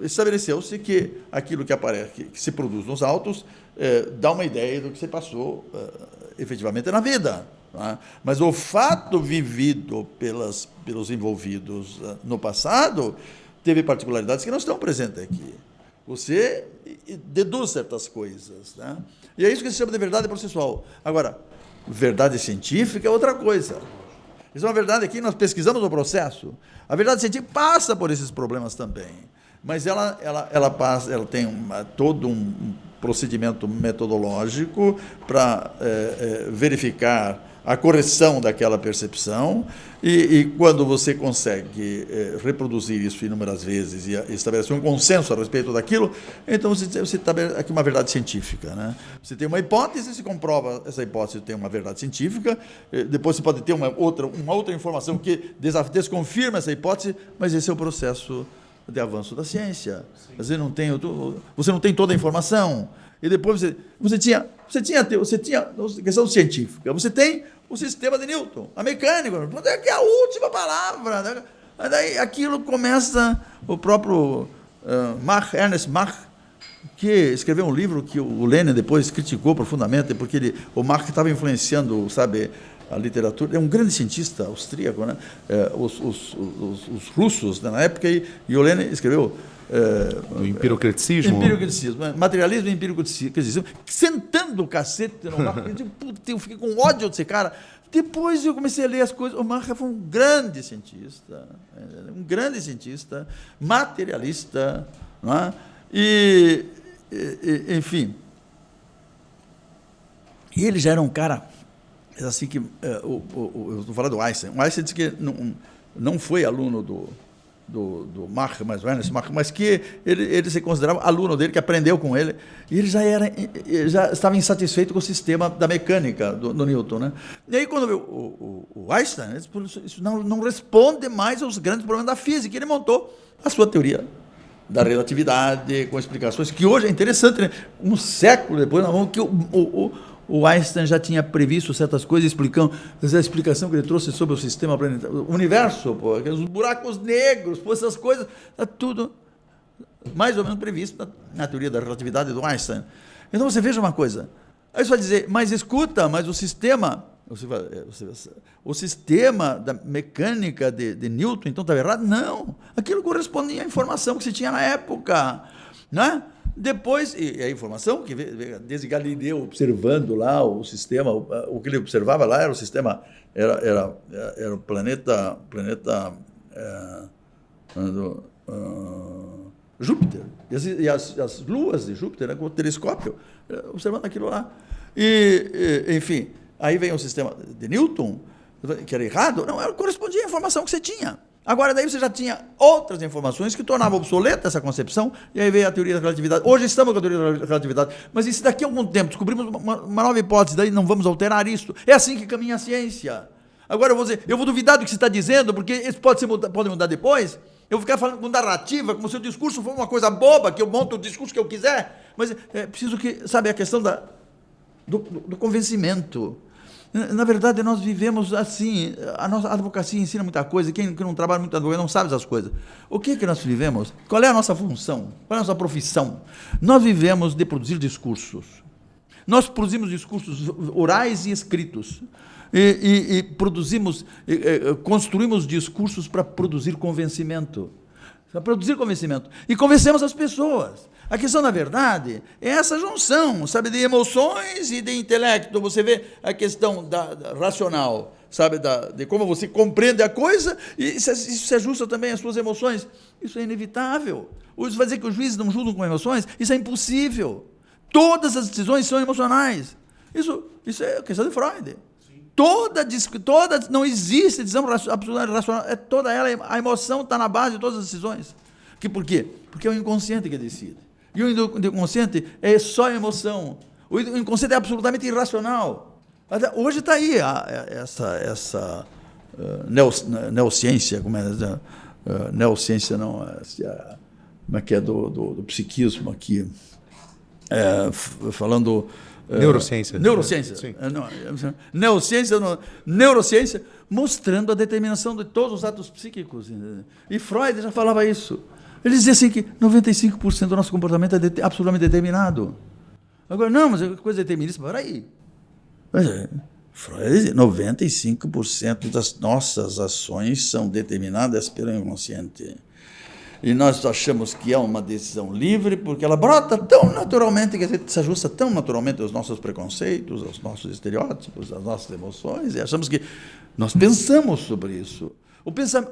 Estabeleceu-se que aquilo que aparece, que se produz nos autos, dá uma ideia do que se passou efetivamente na vida. Tá? Mas o fato vivido pelos envolvidos no passado teve particularidades que não estão presentes aqui. Você deduz certas coisas. Né? E é isso que se chama de verdade processual. Agora, verdade científica é outra coisa. Isso é uma verdade que nós pesquisamos o processo. A verdade científica passa por esses problemas também, mas ela tem todo um procedimento metodológico para verificar a correção daquela percepção e quando você consegue reproduzir isso inúmeras vezes e estabelecer um consenso a respeito daquilo, então você estabelece aqui uma verdade científica. Né? Você tem uma hipótese, se comprova essa hipótese tem uma verdade científica, depois você pode ter uma outra informação que desconfirma essa hipótese, mas esse é o processo de avanço da ciência. Você não tem toda a informação. E depois você tinha questão científica, você tem o sistema de Newton, a mecânica, que é a última palavra. Né? Daí aquilo começa o próprio Ernst Mach, que escreveu um livro que o Lenin depois criticou profundamente, porque o Mach estava influenciando, sabe, a literatura. É um grande cientista austríaco, né? Os russos, né, na época, e o Lenin escreveu... o empirocraticismo? Empirocraticismo, materialismo e empirocraticismo. Sentando o cacete no Marx, eu fiquei com ódio desse cara. Depois eu comecei a ler as coisas. O Marx foi um grande cientista, materialista, não é? Enfim. E ele já era um cara, assim que... eu estou falando do Einstein. O Einstein disse que não foi aluno do Mach, mas que ele se considerava aluno dele, que aprendeu com ele, e ele já estava insatisfeito com o sistema da mecânica do Newton. Né? E aí, quando o Einstein, isso não responde mais aos grandes problemas da física, ele montou a sua teoria da relatividade, com explicações que hoje é interessante, né? Um século depois, que o Einstein já tinha previsto certas coisas, explicando a explicação que ele trouxe sobre o sistema planetário, o universo, pô, os buracos negros, pô, essas coisas, está tudo mais ou menos previsto na teoria da relatividade do Einstein. Então você veja uma coisa, aí você vai dizer, mas escuta, mas o sistema da mecânica de Newton então estava errado? Não, aquilo correspondia à informação que se tinha na época, né? Depois, e a informação que desde Galileu observando lá o sistema, o que ele observava lá era o sistema, era o planeta Júpiter, e as luas de Júpiter, né, com o telescópio, observando aquilo lá. Enfim, aí vem o sistema de Newton, que era errado, não, correspondia à informação que você tinha. Agora, daí você já tinha outras informações que tornavam obsoleta essa concepção, e aí veio a teoria da relatividade. Hoje estamos com a teoria da relatividade, mas e se daqui a algum tempo descobrimos uma nova hipótese, daí não vamos alterar isso? É assim que caminha a ciência. Agora eu vou duvidar do que você está dizendo, porque isso pode mudar depois. Eu vou ficar falando com narrativa, como se o discurso for uma coisa boba, que eu monto o discurso que eu quiser, mas é preciso que, sabe, a questão do convencimento. Na verdade, nós vivemos assim, a nossa advocacia ensina muita coisa, quem não trabalha muito advogado não sabe essas coisas. O que nós vivemos? Qual é a nossa função? Qual é a nossa profissão? Nós vivemos de produzir discursos. Nós produzimos discursos orais e escritos. E construímos discursos para produzir convencimento. Para produzir convencimento. E convencemos as pessoas. A questão, na verdade, é essa junção, sabe, de emoções e de intelecto. Você vê a questão da racional, sabe, de como você compreende a coisa, e isso se ajusta também às suas emoções. Isso é inevitável. Você vai dizer que os juízes não julgam com emoções? Isso é impossível. Todas as decisões são emocionais. Isso é a questão de Freud. Toda, não existe decisão absolutamente racional, toda ela, a emoção está na base de todas as decisões. Por quê? Porque é o inconsciente que decide. E o inconsciente é só emoção. O inconsciente é absolutamente irracional. Hoje está aí essa neociência, como é? Neociência não, como é que é do psiquismo aqui, falando... Neurociência. Neurociência. Sim. Neurociência, mostrando a determinação de todos os atos psíquicos. E Freud já falava isso. Ele dizia assim que 95% do nosso comportamento é absolutamente determinado. Agora, não, mas é coisa determinista. Peraí. Freud dizia 95% das nossas ações são determinadas pelo inconsciente. E nós achamos que é uma decisão livre porque ela brota tão naturalmente, quer dizer, se ajusta tão naturalmente aos nossos preconceitos, aos nossos estereótipos, às nossas emoções, e achamos que nós pensamos sobre isso.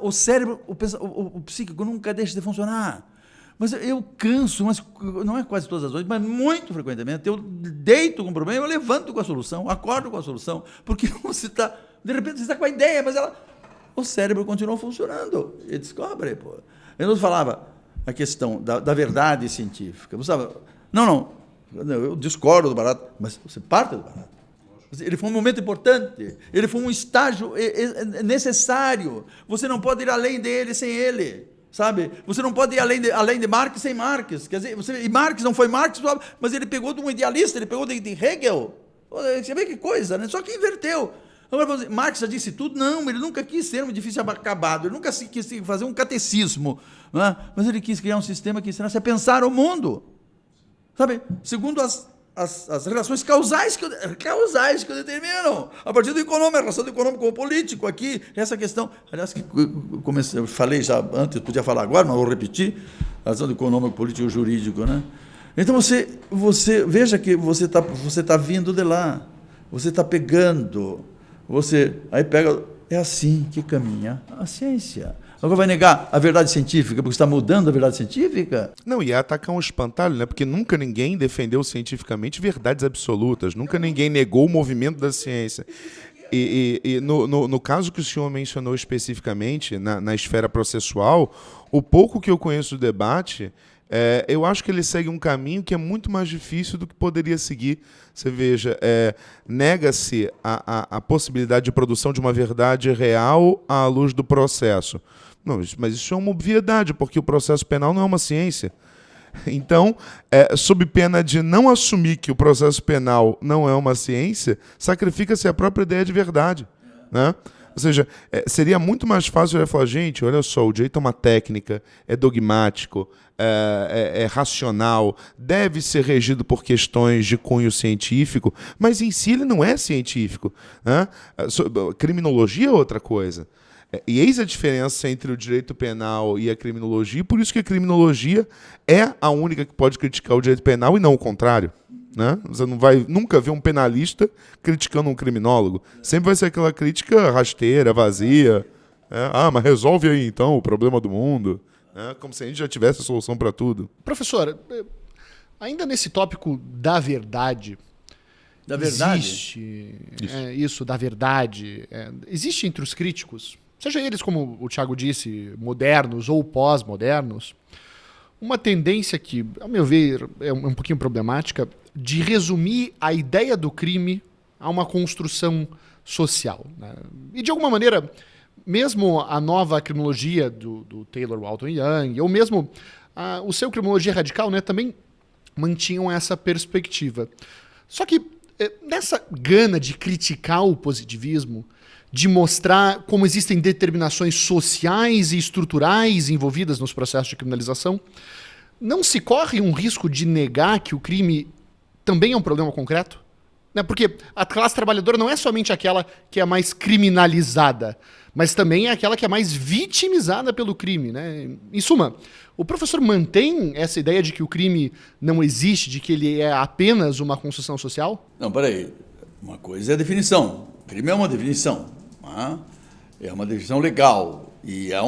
O cérebro, o psíquico nunca deixa de funcionar. Mas eu canso, mas não é quase todas as noites, mas muito frequentemente, eu deito com o problema, eu levanto com a solução, acordo com a solução, porque de repente você está com a ideia, mas o cérebro continua funcionando, e descobre, pô. Eu não falava a questão da verdade científica. Você sabe, não, eu discordo do Barato, mas você parte do Barato. Ele foi um momento importante, ele foi um estágio necessário. Você não pode ir além dele sem ele, sabe? Você não pode ir além de Marx sem Marx. Quer dizer, e Marx não foi Marx, mas ele pegou de um idealista, ele pegou de Hegel. Você vê que coisa, né? Só que inverteu. Agora, Marx já disse tudo? Não, ele nunca quis ser um edifício acabado, ele nunca quis fazer um catecismo, não é? Mas ele quis criar um sistema que ensinasse a pensar o mundo, sabe? Segundo as relações causais que o determinam, a partir do econômico, a relação do econômico com o político, aqui, essa questão, aliás, que eu falei já antes, podia falar agora, mas vou repetir, a relação do econômico, político e jurídico, né? Então, você veja que você tá vindo de lá, você está pegando... aí pega, é assim que caminha a ciência. Agora vai negar a verdade científica porque está mudando a verdade científica? Não, e atacar um espantalho, né? Porque nunca ninguém defendeu cientificamente verdades absolutas, nunca ninguém negou o movimento da ciência. E no caso que o senhor mencionou especificamente, na esfera processual, o pouco que eu conheço do debate... eu acho que ele segue um caminho que é muito mais difícil do que poderia seguir. Você veja, nega-se a possibilidade de produção de uma verdade real à luz do processo. Não, mas isso é uma obviedade, porque o processo penal não é uma ciência. Então, sob pena de não assumir que o processo penal não é uma ciência, sacrifica-se a própria ideia de verdade, né? Ou seja, seria muito mais fácil eu falar, gente, olha só, o direito é uma técnica, é dogmático, é racional, deve ser regido por questões de cunho científico, mas em si ele não é científico, né? Criminologia é outra coisa. E eis a diferença entre o direito penal e a criminologia, e por isso que a criminologia é a única que pode criticar o direito penal e não o contrário. Né? Você não vai nunca ver um penalista criticando um criminólogo. Sempre vai ser aquela crítica rasteira, vazia. Mas resolve aí então o problema do mundo. Como se a gente já tivesse a solução para tudo. Professor, ainda nesse tópico da verdade... Da verdade? Existe isso, da verdade. Existe entre os críticos, seja eles, como o Thiago disse, modernos ou pós-modernos, uma tendência que, ao meu ver, é um pouquinho problemática, de resumir a ideia do crime a uma construção social, né? E, de alguma maneira, mesmo a nova criminologia do Taylor Walton Young, ou mesmo o seu criminologia radical, né, também mantinham essa perspectiva. Só que, nessa gana de criticar o positivismo, de mostrar como existem determinações sociais e estruturais envolvidas nos processos de criminalização, não se corre um risco de negar que o crime também é um problema concreto? Né? Porque a classe trabalhadora não é somente aquela que é mais criminalizada, mas também é aquela que é mais vitimizada pelo crime. Né? Em suma, o professor mantém essa ideia de que o crime não existe, de que ele é apenas uma construção social? Não, peraí. Uma coisa é a definição. O crime é uma definição. É uma definição legal e é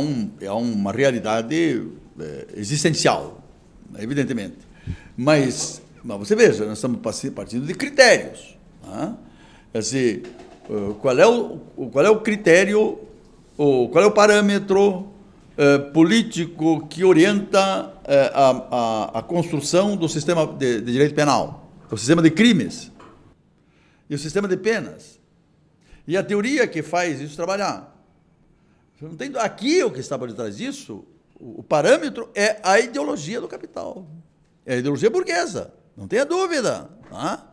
uma realidade existencial, evidentemente. Mas você veja, nós estamos partindo de critérios. Quer dizer, qual é o critério, qual é o parâmetro político que orienta a construção do sistema de direito penal, o sistema de crimes e o sistema de penas? E a teoria que faz isso trabalhar. Não tem, aqui o que está por detrás disso, o parâmetro é a ideologia do capital. É a ideologia burguesa, não tenha dúvida. Tá?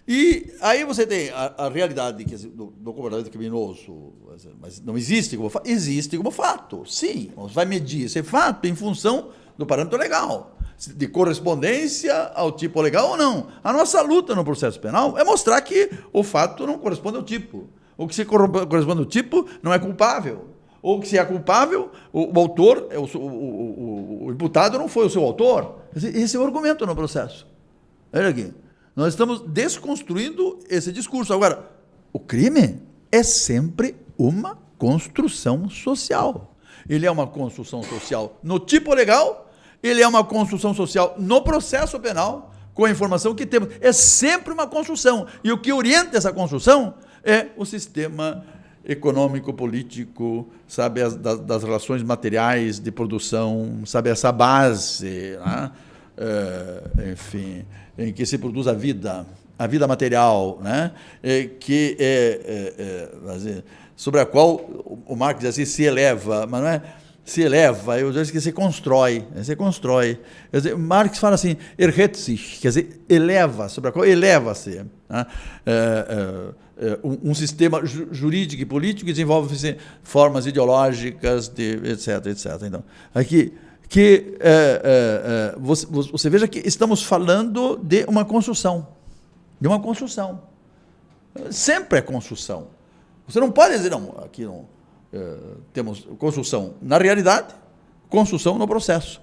E aí você tem a realidade do comportamento criminoso, mas não existe como fato. Existe como fato, sim. Você vai medir esse fato em função do parâmetro legal, de correspondência ao tipo legal ou não. A nossa luta no processo penal é mostrar que o fato não corresponde ao tipo. Ou que se corresponde ao tipo não é culpável. Ou que se é culpável, o autor, o imputado não foi o seu autor. Esse é o argumento no processo. Olha aqui. Nós estamos desconstruindo esse discurso. Agora, o crime é sempre uma construção social. Ele é uma construção social no tipo legal, ele é uma construção social no processo penal, com a informação que temos. É sempre uma construção. E o que orienta essa construção é o sistema econômico, político, sabe, das relações materiais de produção, sabe, essa base, né? Enfim, em que se produz a vida material, né? Sobre a qual o Marx diz assim, se eleva, mas não é se eleva, eu digo que se constrói. Quer dizer, Marx fala assim, erhet sich, quer dizer, eleva, sobre a qual eleva-se. Né? Um sistema jurídico e político que desenvolve formas ideológicas, etc. Então, aqui, você veja que estamos falando de uma construção. Sempre é construção. Você não pode dizer, não, aqui não, temos construção na realidade, construção no processo.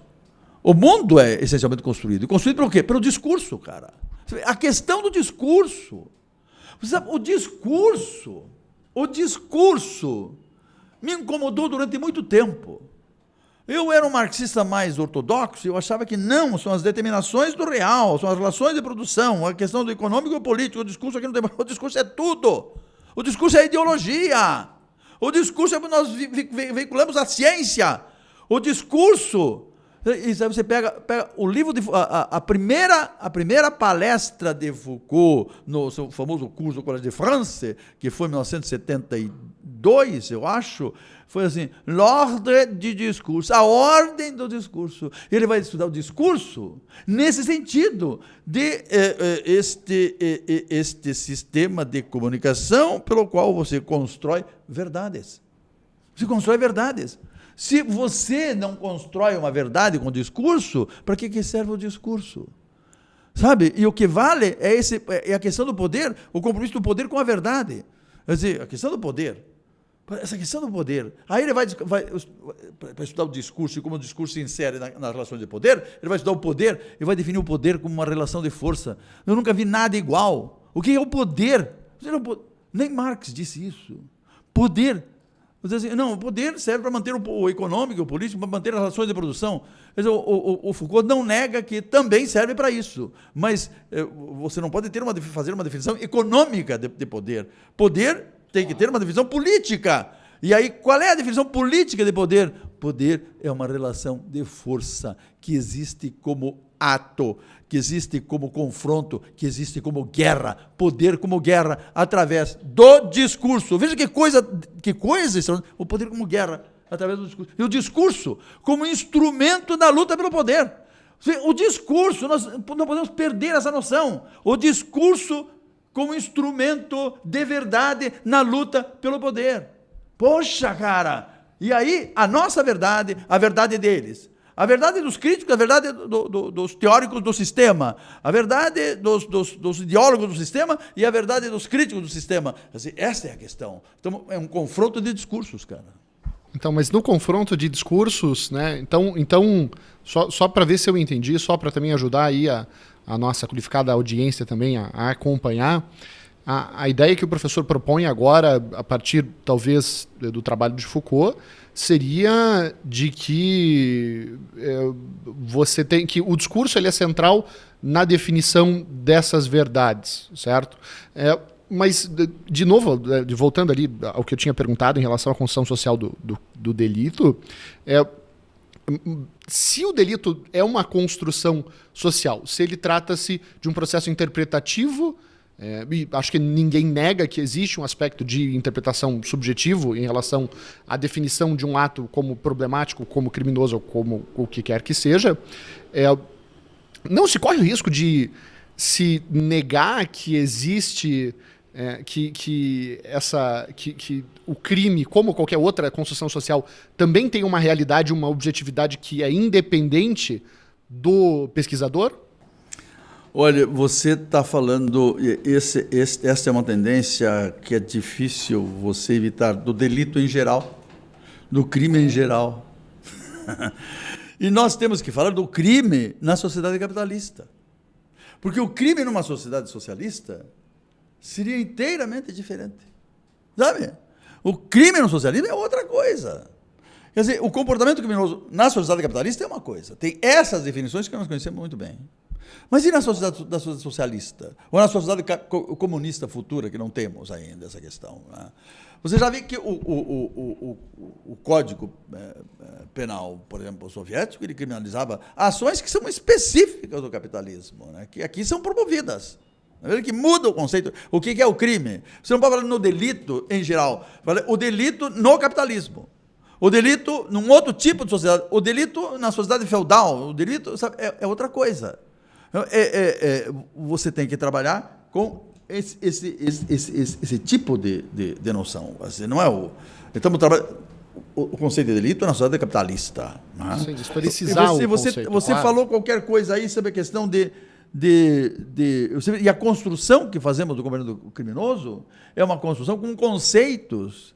O mundo é essencialmente construído. E construído pelo quê? Pelo discurso, cara. A questão do discurso. O discurso me incomodou durante muito tempo. Eu era um marxista mais ortodoxo e eu achava que não, são as determinações do real, são as relações de produção, a questão do econômico e político. O discurso aqui não tem. O discurso é tudo. O discurso é ideologia. O discurso é que nós veiculamos a ciência. O discurso E aí você pega o livro de a primeira palestra de Foucault no seu famoso curso do Collège de France, que foi em 1972, eu acho, foi assim, l'ordre du discours, a ordem do discurso. Ele vai estudar o discurso nesse sentido de este sistema de comunicação pelo qual você constrói verdades. Você constrói verdades. Se você não constrói uma verdade com discurso, para que serve o discurso? Sabe? E o que vale é a questão do poder, o compromisso do poder com a verdade. Quer dizer, a questão do poder. Essa questão do poder. Aí ele vai para estudar o discurso e como o discurso se insere nas relações de poder, ele vai estudar o poder e vai definir o poder como uma relação de força. Eu nunca vi nada igual. O que é o poder? Nem Marx disse isso. Poder. Não, o poder serve para manter o econômico, o político, para manter as relações de produção. O Foucault não nega que também serve para isso. Mas você não pode fazer uma definição econômica de poder. Poder tem que ter uma definição política. E aí, qual é a definição política de poder? Poder é uma relação de força que existe como ato, que existe como confronto, que existe como guerra. Poder como guerra através do discurso. Veja que coisa o poder como guerra através do discurso. E o discurso como instrumento da luta pelo poder. O discurso, nós não podemos perder essa noção. O discurso como instrumento de verdade na luta pelo poder. Poxa, cara! E aí, a nossa verdade, a verdade deles, a verdade dos críticos, a verdade dos teóricos do sistema, a verdade dos ideólogos do sistema e a verdade dos críticos do sistema. Assim, essa é a questão. Então, é um confronto de discursos, cara. Então, mas no confronto de discursos, né? Então só para ver se eu entendi, só para também ajudar aí a nossa qualificada audiência também a acompanhar, a ideia que o professor propõe agora, a partir, talvez, do trabalho de Foucault, seria de que você tem que o discurso ele é central na definição dessas verdades, certo? Mas, de novo, voltando ali ao que eu tinha perguntado em relação à construção social do delito, se o delito é uma construção social, se ele trata-se de um processo interpretativo, e acho que ninguém nega que existe um aspecto de interpretação subjetivo em relação à definição de um ato como problemático, como criminoso, ou como o que quer que seja, não se corre o risco de se negar que existe que o crime, como qualquer outra construção social, também tem uma realidade, uma objetividade que é independente do pesquisador? Olha, você está falando, essa é uma tendência que é difícil você evitar, do delito em geral, do crime em geral. E nós temos que falar do crime na sociedade capitalista. Porque o crime numa sociedade socialista seria inteiramente diferente. Sabe? O crime no socialismo é outra coisa. Quer dizer, o comportamento criminoso na sociedade capitalista é uma coisa. Tem essas definições que nós conhecemos muito bem. Mas e na sociedade socialista? Ou na sociedade comunista futura, que não temos ainda essa questão? Né? Você já viu que o Código Penal, por exemplo, soviético, ele criminalizava ações que são específicas do capitalismo, né? Que aqui são promovidas. Que muda o conceito. O que é o crime? Você não pode falar no delito em geral. O delito no capitalismo. O delito num outro tipo de sociedade. O delito na sociedade feudal. O delito, sabe, é outra coisa. Você tem que trabalhar com esse tipo de noção. Assim, não é estamos trabalhando o conceito de delito na sociedade capitalista. Né? Sim, historicizar o conceito. Você falou qualquer coisa aí sobre a questão e a construção que fazemos do governo criminoso é uma construção com conceitos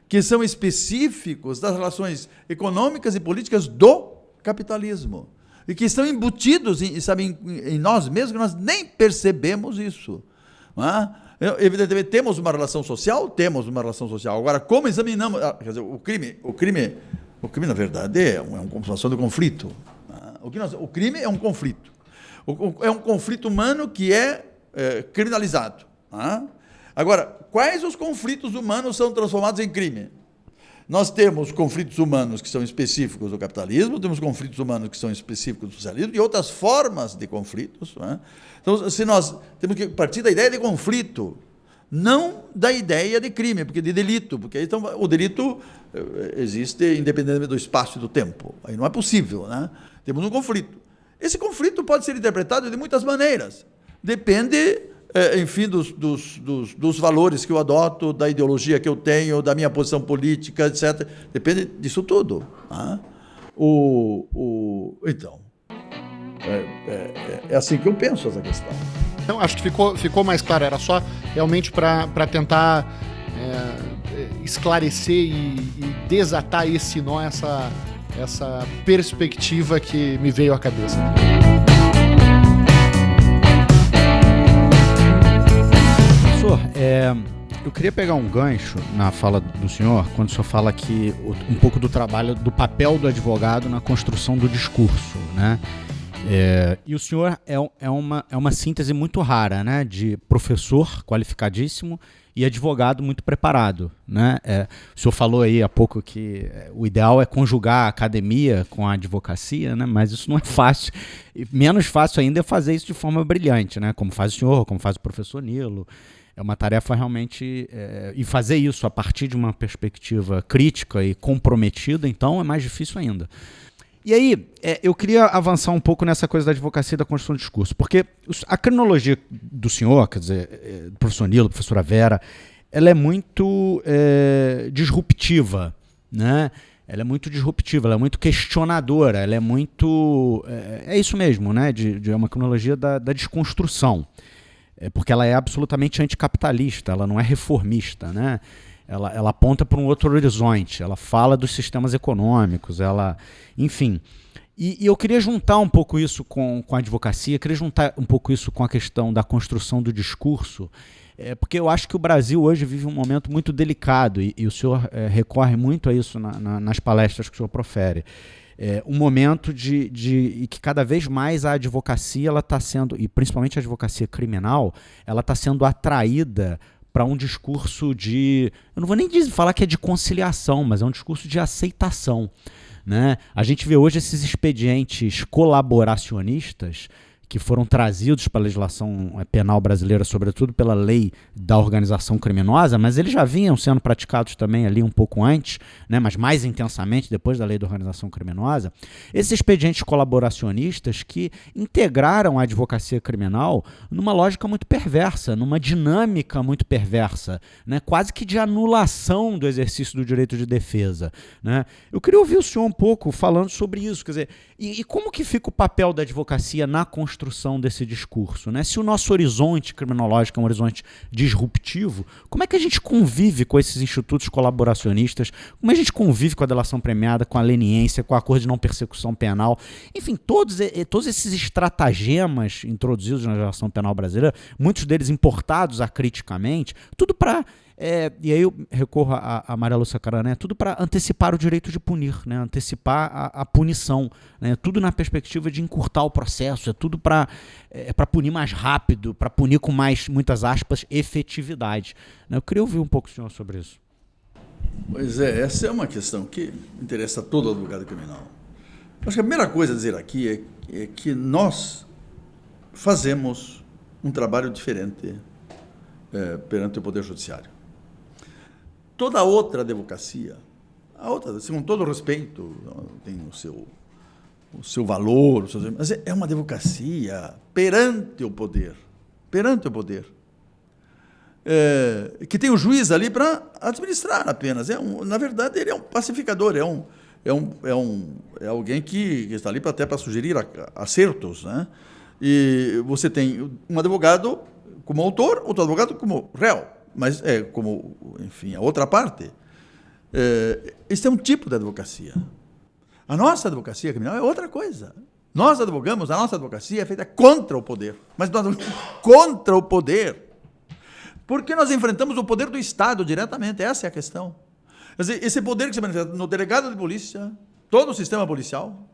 que são específicos das relações econômicas e políticas do capitalismo e que estão embutidos em nós mesmos, que nós nem percebemos isso. Não é? Evidentemente, temos uma relação social. Agora, como examinamos... Quer dizer, o crime, na verdade, é uma situação de conflito. O crime é um conflito. É um conflito humano que é criminalizado. Agora, quais os conflitos humanos são transformados em crime? Nós temos conflitos humanos que são específicos do capitalismo, temos conflitos humanos que são específicos do socialismo e outras formas de conflitos. Né? Então, se nós temos que partir da ideia de conflito, não da ideia de crime, porque de delito, porque então, o delito existe independentemente do espaço e do tempo. Aí não é possível, né? Temos um conflito. Esse conflito pode ser interpretado de muitas maneiras. Depende, enfim, dos valores que eu adoto, da ideologia que eu tenho, da minha posição política, etc. Depende disso tudo. Né? Então, é assim que eu penso essa questão. Então, acho que ficou mais claro. Era só realmente para tentar esclarecer e desatar esse nó, essa perspectiva que me veio à cabeça. Professor, eu queria pegar um gancho na fala do senhor, quando o senhor fala que um pouco do trabalho, do papel do advogado na construção do discurso, né? E o senhor é uma síntese muito rara, né, de professor qualificadíssimo e advogado muito preparado, né? O senhor falou aí há pouco que o ideal é conjugar a academia com a advocacia, né? Mas isso não é fácil. E menos fácil ainda é fazer isso de forma brilhante, né? Como faz o senhor, como faz o professor Nilo. É uma tarefa realmente... e fazer isso a partir de uma perspectiva crítica e comprometida, então, é mais difícil ainda. E aí, eu queria avançar um pouco nessa coisa da advocacia e da construção do discurso, porque a criminologia do senhor, quer dizer, do professor Nilo, professora Vera, ela é muito disruptiva, né? Ela é muito disruptiva, ela é muito questionadora, ela é muito... É isso mesmo, né? De uma criminologia da desconstrução, porque ela é absolutamente anticapitalista, ela não é reformista, né? Ela aponta para um outro horizonte, ela fala dos sistemas econômicos, enfim. E eu queria juntar um pouco isso com a advocacia, queria juntar um pouco isso com a questão da construção do discurso, porque eu acho que o Brasil hoje vive um momento muito delicado, e o senhor recorre muito a isso nas palestras que o senhor profere. Um momento de que cada vez mais a advocacia ela está sendo, e principalmente a advocacia criminal, ela está sendo atraída para um discurso eu não vou nem falar que é de conciliação, mas é um discurso de aceitação, né? A gente vê hoje esses expedientes colaboracionistas que foram trazidos para a legislação penal brasileira, sobretudo pela lei da organização criminosa, mas eles já vinham sendo praticados também ali um pouco antes, né, mas mais intensamente depois da lei da organização criminosa. Esses expedientes colaboracionistas que integraram a advocacia criminal numa lógica muito perversa, numa dinâmica muito perversa, né, quase que de anulação do exercício do direito de defesa, né. Eu queria ouvir o senhor um pouco falando sobre isso, quer dizer, e como que fica o papel da advocacia na construção desse discurso, né? Se o nosso horizonte criminológico é um horizonte disruptivo, como é que a gente convive com esses institutos colaboracionistas? Como a gente convive com a delação premiada, com a leniência, com o acordo de não persecução penal? Enfim, todos esses estratagemas introduzidos na legislação penal brasileira, muitos deles importados acriticamente, tudo para... e aí eu recorro a Maria Lúcia Carané, tudo para antecipar o direito de punir, né? Antecipar a punição, né? Tudo na perspectiva de encurtar o processo, é tudo para punir mais rápido, para punir com mais, muitas aspas, efetividade, né? Eu queria ouvir um pouco o senhor sobre isso. Pois é, essa é uma questão que interessa a todo advogado criminal. Acho que a primeira coisa a dizer aqui é que nós fazemos um trabalho diferente perante o Poder Judiciário. Toda outra advocacia, com todo respeito, tem o seu valor, mas é uma advocacia perante o poder, que tem o juiz ali para administrar apenas. Na verdade, ele é um pacificador, é alguém que está ali até para sugerir acertos, né? E você tem um advogado como autor, outro advogado como réu. Mas como, enfim, a outra parte. Esse é um tipo de advocacia. A nossa advocacia criminal é outra coisa. Nós advogamos, a nossa advocacia é feita contra o poder. Mas nós contra o poder. Porque nós enfrentamos o poder do Estado diretamente, essa é a questão. Quer dizer, esse poder que se manifesta no delegado de polícia, todo o sistema policial,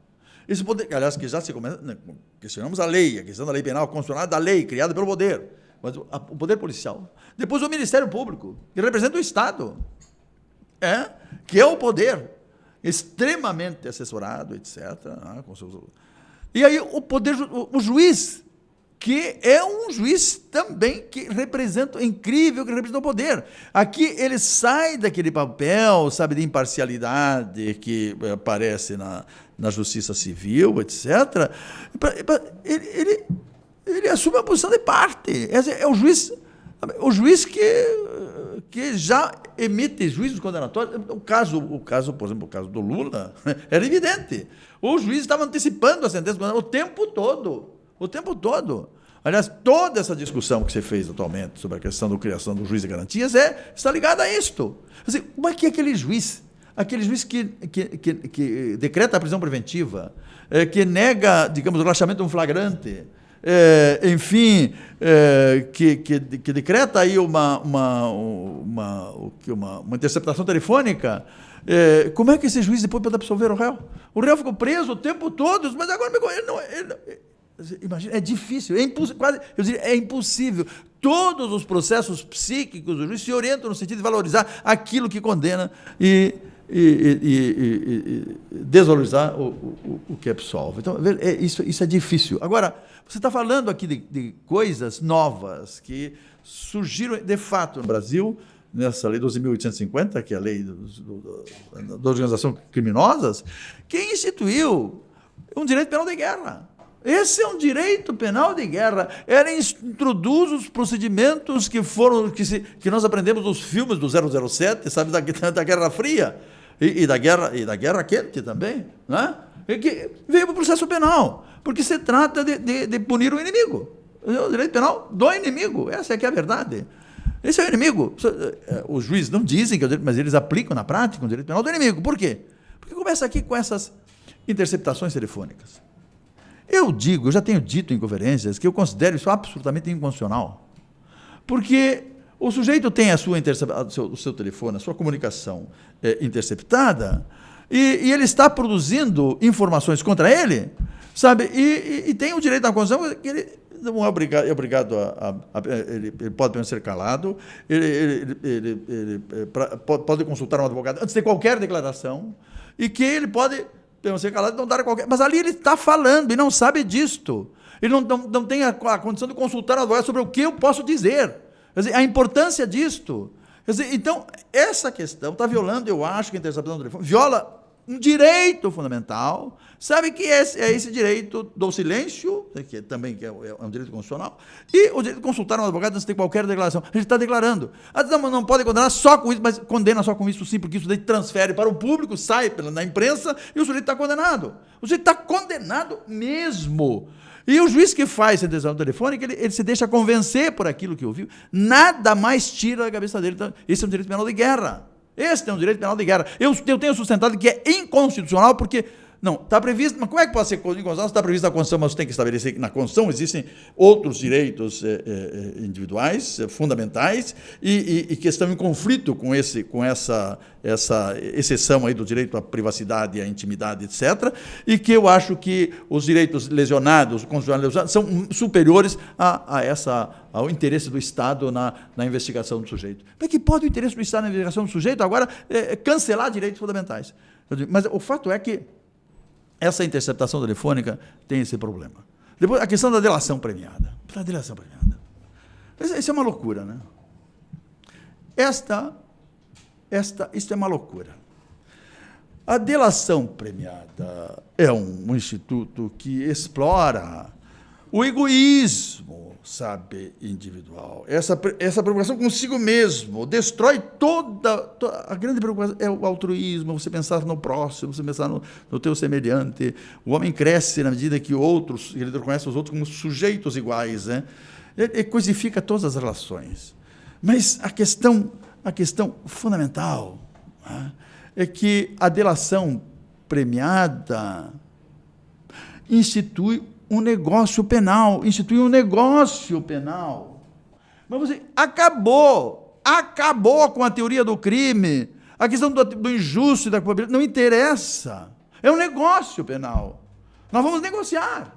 esse poder, aliás, que já se começa, questionamos a lei, a questão da lei penal, constitucional da lei, criada pelo poder. Mas o poder policial. Depois o Ministério Público, que representa o Estado. que é o poder, extremamente assessorado, etc. E aí o juiz, que é um juiz também que representa, incrível, que representa o poder. Aqui ele sai daquele papel, sabe, de imparcialidade que aparece na justiça civil, etc. Ele assume a posição de parte. É o juiz que já emite juízos condenatórios. O caso, por exemplo, o caso do Lula, era evidente. O juiz estava antecipando a sentença o tempo todo. O tempo todo. Aliás, toda essa discussão que você fez atualmente sobre a questão da criação do juiz de garantias está ligada a isto. Assim, como é que aquele juiz que decreta a prisão preventiva, que nega, digamos, o relaxamento de um flagrante, enfim, que decreta aí uma interceptação telefônica, como é que esse juiz depois pode absolver o réu? O réu ficou preso o tempo todo, mas agora imagina, é difícil, é impossível. Todos os processos psíquicos do juiz se orientam no sentido de valorizar aquilo que condena e desvalorizar o que absolve. Então, isso é difícil. Agora, você está falando aqui de coisas novas que surgiram, de fato, no Brasil, nessa lei 12.850, que é a lei da organização criminosas, que instituiu um direito penal de guerra. Esse é um direito penal de guerra. Ele introduz os procedimentos que nós aprendemos nos filmes do 007, sabe, da Guerra Fria e da Guerra Quente também, né? E que veio para o processo penal, porque se trata de punir o inimigo. O direito penal do inimigo. Essa é que é a verdade. Esse é o inimigo. Os juízes não dizem que é o direito, mas eles aplicam na prática o direito penal do inimigo. Por quê? Porque começa aqui com essas interceptações telefônicas. Eu já tenho dito em conferências que eu considero isso absolutamente inconstitucional. Porque o sujeito tem o seu telefone, a sua comunicação interceptada, e ele está produzindo informações contra ele, sabe? E tem o direito à Constituição que ele não é obrigado ele pode ser calado, ele pode consultar um advogado antes de qualquer declaração, e que ele pode ser calado, não dar qualquer... Mas ali ele está falando e não sabe disto. Ele não tem a condição de consultar um advogado sobre o que eu posso dizer. Quer dizer, a importância disto. Quer dizer, então, essa questão está violando, eu acho que a interceptação do telefone viola um direito fundamental, sabe, que é esse direito do silêncio, que também é um direito constitucional, e o direito de consultar um advogado antes de qualquer declaração. A gente está declarando. Não pode condenar só com isso, mas condena só com isso sim, porque isso daí transfere para o público, sai na imprensa, e o sujeito está condenado. O sujeito está condenado mesmo. E o juiz que faz a decisão telefônica, ele se deixa convencer por aquilo que ouviu, nada mais tira da cabeça dele. Então, esse é um direito penal de guerra. Esse é um direito penal de guerra. Eu tenho sustentado que é inconstitucional, porque não, está previsto, mas como é que pode ser inconstitucional? Está previsto na Constituição, mas tem que estabelecer que na Constituição existem outros direitos individuais, fundamentais, e que estão em conflito com essa exceção aí do direito à privacidade, à intimidade, etc., e que eu acho que os direitos lesionados, constitucionais lesionados, são superiores ao interesse do Estado na investigação do sujeito. Como é que pode o interesse do Estado na investigação do sujeito agora cancelar direitos fundamentais? Mas o fato é que essa interceptação telefônica tem esse problema. Depois, a questão da delação premiada. A delação premiada. Isso é uma loucura, né? Isto é uma loucura. A delação premiada é um instituto que explora o egoísmo, sabe, individual. Essa preocupação consigo mesmo destrói toda a grande preocupação é o altruísmo, você pensar no próximo, você pensar no teu semelhante. O homem cresce na medida que ele reconhece os outros como sujeitos iguais, né? Ele codifica todas as relações. Mas a questão fundamental, né, é que a delação premiada institui um negócio penal. Mas você acabou com a teoria do crime, a questão do injusto e da culpabilidade, não interessa. É um negócio penal. Nós vamos negociar.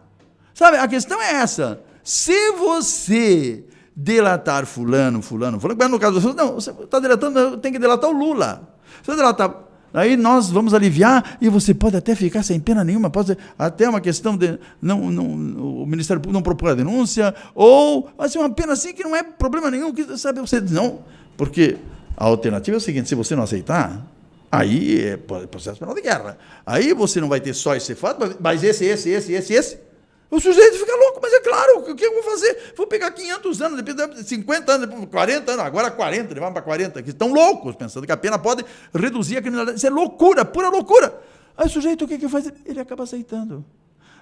Sabe, a questão é essa. Se você delatar fulano, no caso do fulano, não, você está delatando, tem que delatar o Lula. Se você delatar, aí nós vamos aliviar e você pode até ficar sem pena nenhuma, pode ser até uma questão de o Ministério Público não propor a denúncia, ou vai ser uma pena assim que não é problema nenhum, que sabe, você não, porque a alternativa é o seguinte, se você não aceitar, aí é processo penal de guerra. Aí você não vai ter só esse fato, mas esse. O sujeito fica louco, mas é claro, o que eu vou fazer? Vou pegar 500 anos, depois 50 anos, depois 40 anos, agora 40, levar para 40, que estão loucos, pensando que a pena pode reduzir a criminalidade. Isso é loucura, pura loucura. Aí o sujeito, o que faz? Ele acaba aceitando.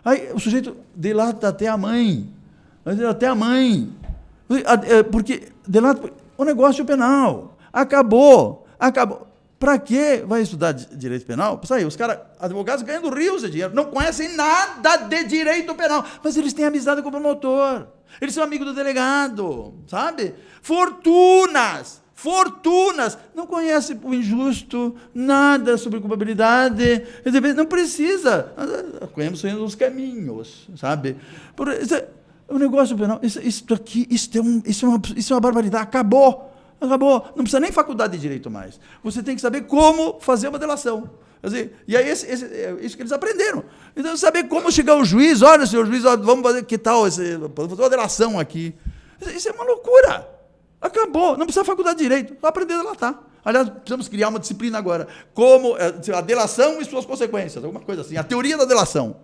Aí o sujeito delata até a mãe. Porque delata o negócio penal. Acabou. Para que vai estudar direito penal? Aí, os caras, advogados ganhando rios de dinheiro, não conhecem nada de direito penal, mas eles têm amizade com o promotor, eles são amigos do delegado, sabe? Fortunas, não conhecem o injusto, nada sobre culpabilidade, não precisa, conhecemos os caminhos, sabe? O negócio penal, isso é uma barbaridade, acabou. Não precisa nem faculdade de direito mais. Você tem que saber como fazer uma delação. Quer dizer, e aí é isso que eles aprenderam. Então, saber como chegar ao juiz, olha, senhor juiz, vamos fazer, que tal, vamos fazer uma delação aqui. Isso é uma loucura. Acabou, não precisa faculdade de direito, só aprender a delatar. Aliás, precisamos criar uma disciplina agora, como a delação e suas consequências, alguma coisa assim, a teoria da delação.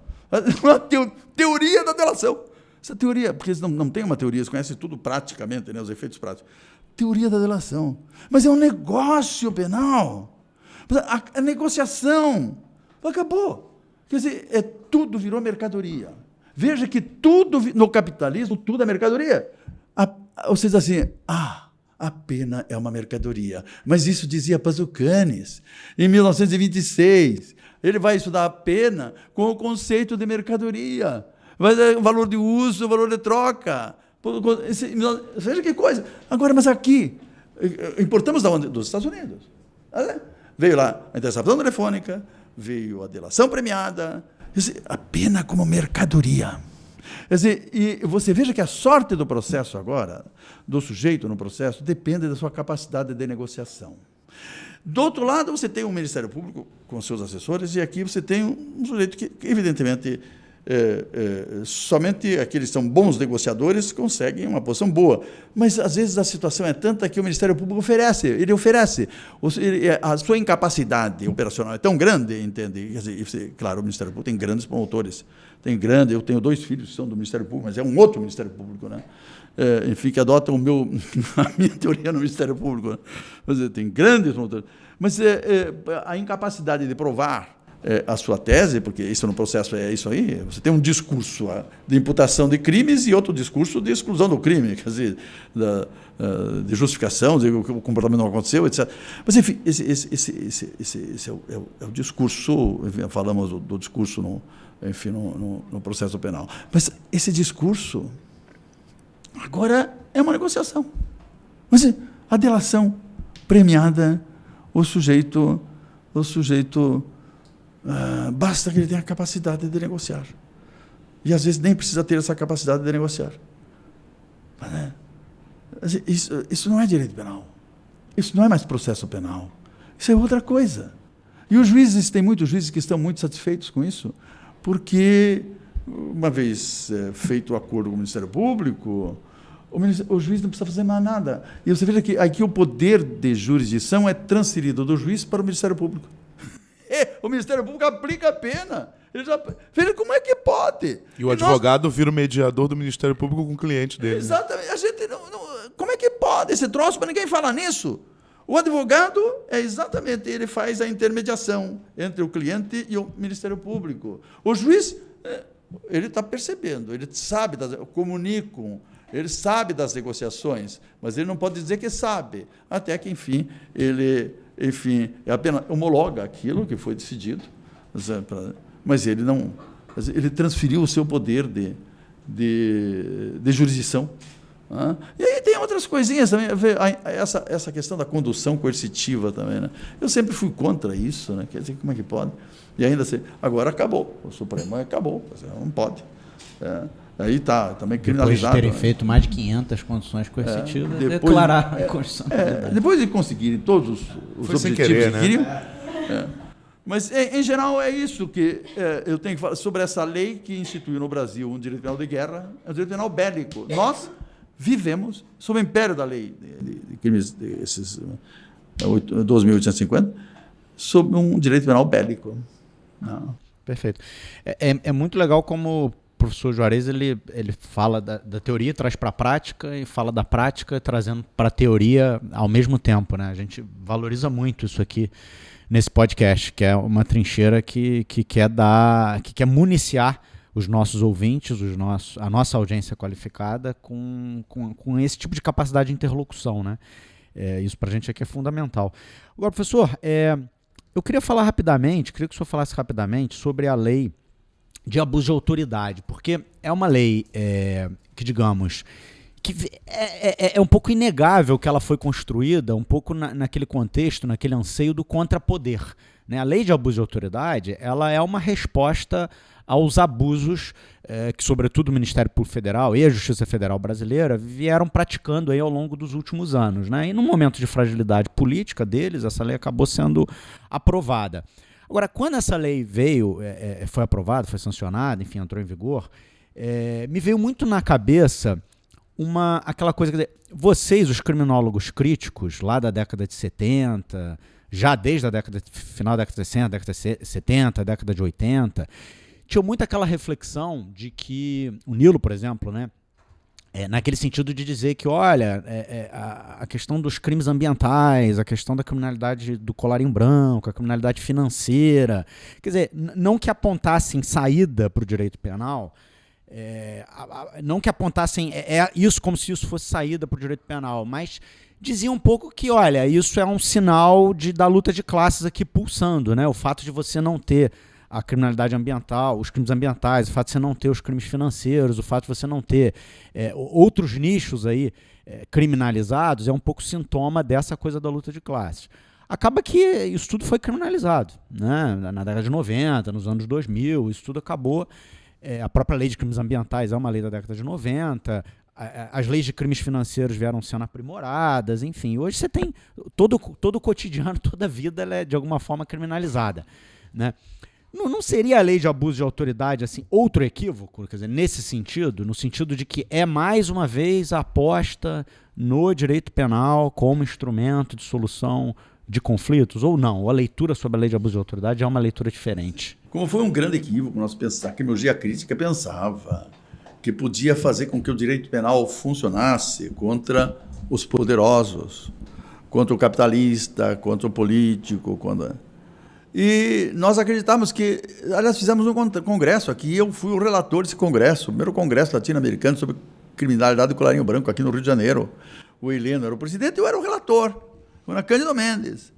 Teoria da delação. Essa teoria, porque eles não têm uma teoria, eles conhecem tudo praticamente, né, os efeitos práticos. Teoria da delação. Mas é um negócio penal. A negociação. Acabou. Quer dizer, tudo virou mercadoria. Veja que tudo, no capitalismo, tudo é mercadoria. Vocês assim, a pena é uma mercadoria. Mas isso dizia Pazucanes, em 1926. Ele vai estudar a pena com o conceito de mercadoria. O valor de uso, o valor de troca. Veja que coisa. Agora, mas aqui, importamos da onde? Dos Estados Unidos. Veio lá a interceptação telefônica, veio a delação premiada, a pena como mercadoria. Quer dizer, e você veja que a sorte do processo agora, do sujeito no processo, depende da sua capacidade de negociação. Do outro lado, você tem um Ministério Público com seus assessores, e aqui você tem um sujeito que evidentemente, somente aqueles que são bons negociadores conseguem uma posição boa. Mas, às vezes, a situação é tanta que o Ministério Público oferece. A sua incapacidade operacional é tão grande, entende? Quer dizer, claro, o Ministério Público tem grandes promotores. Eu tenho 2 filhos que são do Ministério Público, mas é um outro Ministério Público, né? Enfim, que adotam a minha teoria no Ministério Público. Né? Mas tem grandes promotores. Mas a incapacidade de provar a sua tese, porque isso no processo é isso aí, você tem um discurso de imputação de crimes e outro discurso de exclusão do crime, quer dizer, de justificação, de que o comportamento não aconteceu, etc. Mas, enfim, esse é o discurso, enfim, falamos do discurso no processo penal. Mas esse discurso, agora, é uma negociação. Mas a delação premiada, o sujeito basta que ele tenha a capacidade de negociar. E, às vezes, nem precisa ter essa capacidade de negociar. Mas, isso não é direito penal. Isso não é mais processo penal. Isso é outra coisa. E os juízes, tem muitos juízes que estão muito satisfeitos com isso, porque, uma vez feito o acordo com o Ministério Público, o juiz não precisa fazer mais nada. E você veja que aqui o poder de jurisdição é transferido do juiz para o Ministério Público. O Ministério Público aplica a pena. Veja como é que pode. E o advogado vira o mediador do Ministério Público com o cliente dele. Exatamente. A gente como é que pode esse troço para ninguém falar nisso? O advogado ele faz a intermediação entre o cliente e o Ministério Público. O juiz, ele está percebendo, ele sabe, comunicam, ele sabe das negociações, mas ele não pode dizer que sabe, até que, enfim, ele apenas homologa aquilo que foi decidido, mas ele transferiu o seu poder de jurisdição. E aí tem outras coisinhas também, essa questão da condução coercitiva também, né? Eu sempre fui contra isso, né? Quer dizer, como é que pode? E ainda assim, agora acabou, o Supremo acabou, não pode. Aí está também Depois criminalizado. de terem feito mais de 500 condições coercitivas, declarar a constitucionalidade. Depois de conseguirem todos os Foi sem objetivos querer, que queriam. Mas, em geral, é isso que eu tenho que falar sobre essa lei que instituiu no Brasil um direito penal de guerra, é um direito penal bélico. Nós vivemos sob o império da lei de crimes, esses 12.850, sob um direito penal bélico. Não. Perfeito. É muito legal como o professor Juarez ele fala da teoria, traz para a prática, e fala da prática, trazendo para a teoria ao mesmo tempo, né? A gente valoriza muito isso aqui nesse podcast, que é uma trincheira que quer municiar os nossos ouvintes, a nossa audiência qualificada com esse tipo de capacidade de interlocução, né? Isso para a gente aqui é fundamental. Agora, professor, eu queria falar rapidamente, queria que o senhor falasse rapidamente sobre a lei de abuso de autoridade, porque é uma lei que, digamos, que é um pouco inegável que ela foi construída um pouco naquele contexto, naquele anseio do contrapoder, né? A lei de abuso de autoridade, ela é uma resposta aos abusos que, sobretudo, o Ministério Público Federal e a Justiça Federal Brasileira vieram praticando aí ao longo dos últimos anos, né? E no momento de fragilidade política deles, essa lei acabou sendo aprovada. Agora, quando essa lei foi aprovada, foi sancionada, enfim, entrou em vigor, me veio muito na cabeça aquela coisa, quer dizer, vocês, os criminólogos críticos, lá da década de 70, já desde final da década de 60, década de 70, década de 80, tinha muito aquela reflexão de que o Nilo, por exemplo, né, naquele sentido de dizer que, olha, a questão dos crimes ambientais, a questão da criminalidade do colarinho branco, a criminalidade financeira, quer dizer, não que apontassem saída para o direito penal, não que apontassem isso como se isso fosse saída para o direito penal, mas dizia um pouco que, olha, isso é um sinal da luta de classes aqui pulsando, né? O fato de você não ter a criminalidade ambiental, os crimes ambientais, o fato de você não ter os crimes financeiros, o fato de você não ter outros nichos aí criminalizados é um pouco sintoma dessa coisa da luta de classes. Acaba que isso tudo foi criminalizado, né? Na década de 90, nos anos 2000, isso tudo acabou. A própria lei de crimes ambientais é uma lei da década de 90, as leis de crimes financeiros vieram sendo aprimoradas, enfim. Hoje você tem todo o cotidiano, toda a vida ela é de alguma forma criminalizada, né? Não seria a lei de abuso de autoridade assim outro equívoco, quer dizer, nesse sentido, no sentido de que é mais uma vez a aposta no direito penal como instrumento de solução de conflitos, ou não? A leitura sobre a lei de abuso de autoridade é uma leitura diferente? Como foi um grande equívoco nós pensar, a criminologia crítica pensava que podia fazer com que o direito penal funcionasse contra os poderosos, contra o capitalista, contra o político, E nós acreditávamos que, aliás, fizemos um congresso aqui, eu fui o relator desse congresso, o primeiro congresso latino-americano sobre criminalidade do colarinho branco aqui no Rio de Janeiro. O Heleno era o presidente e eu era o relator, o Cândido Mendes.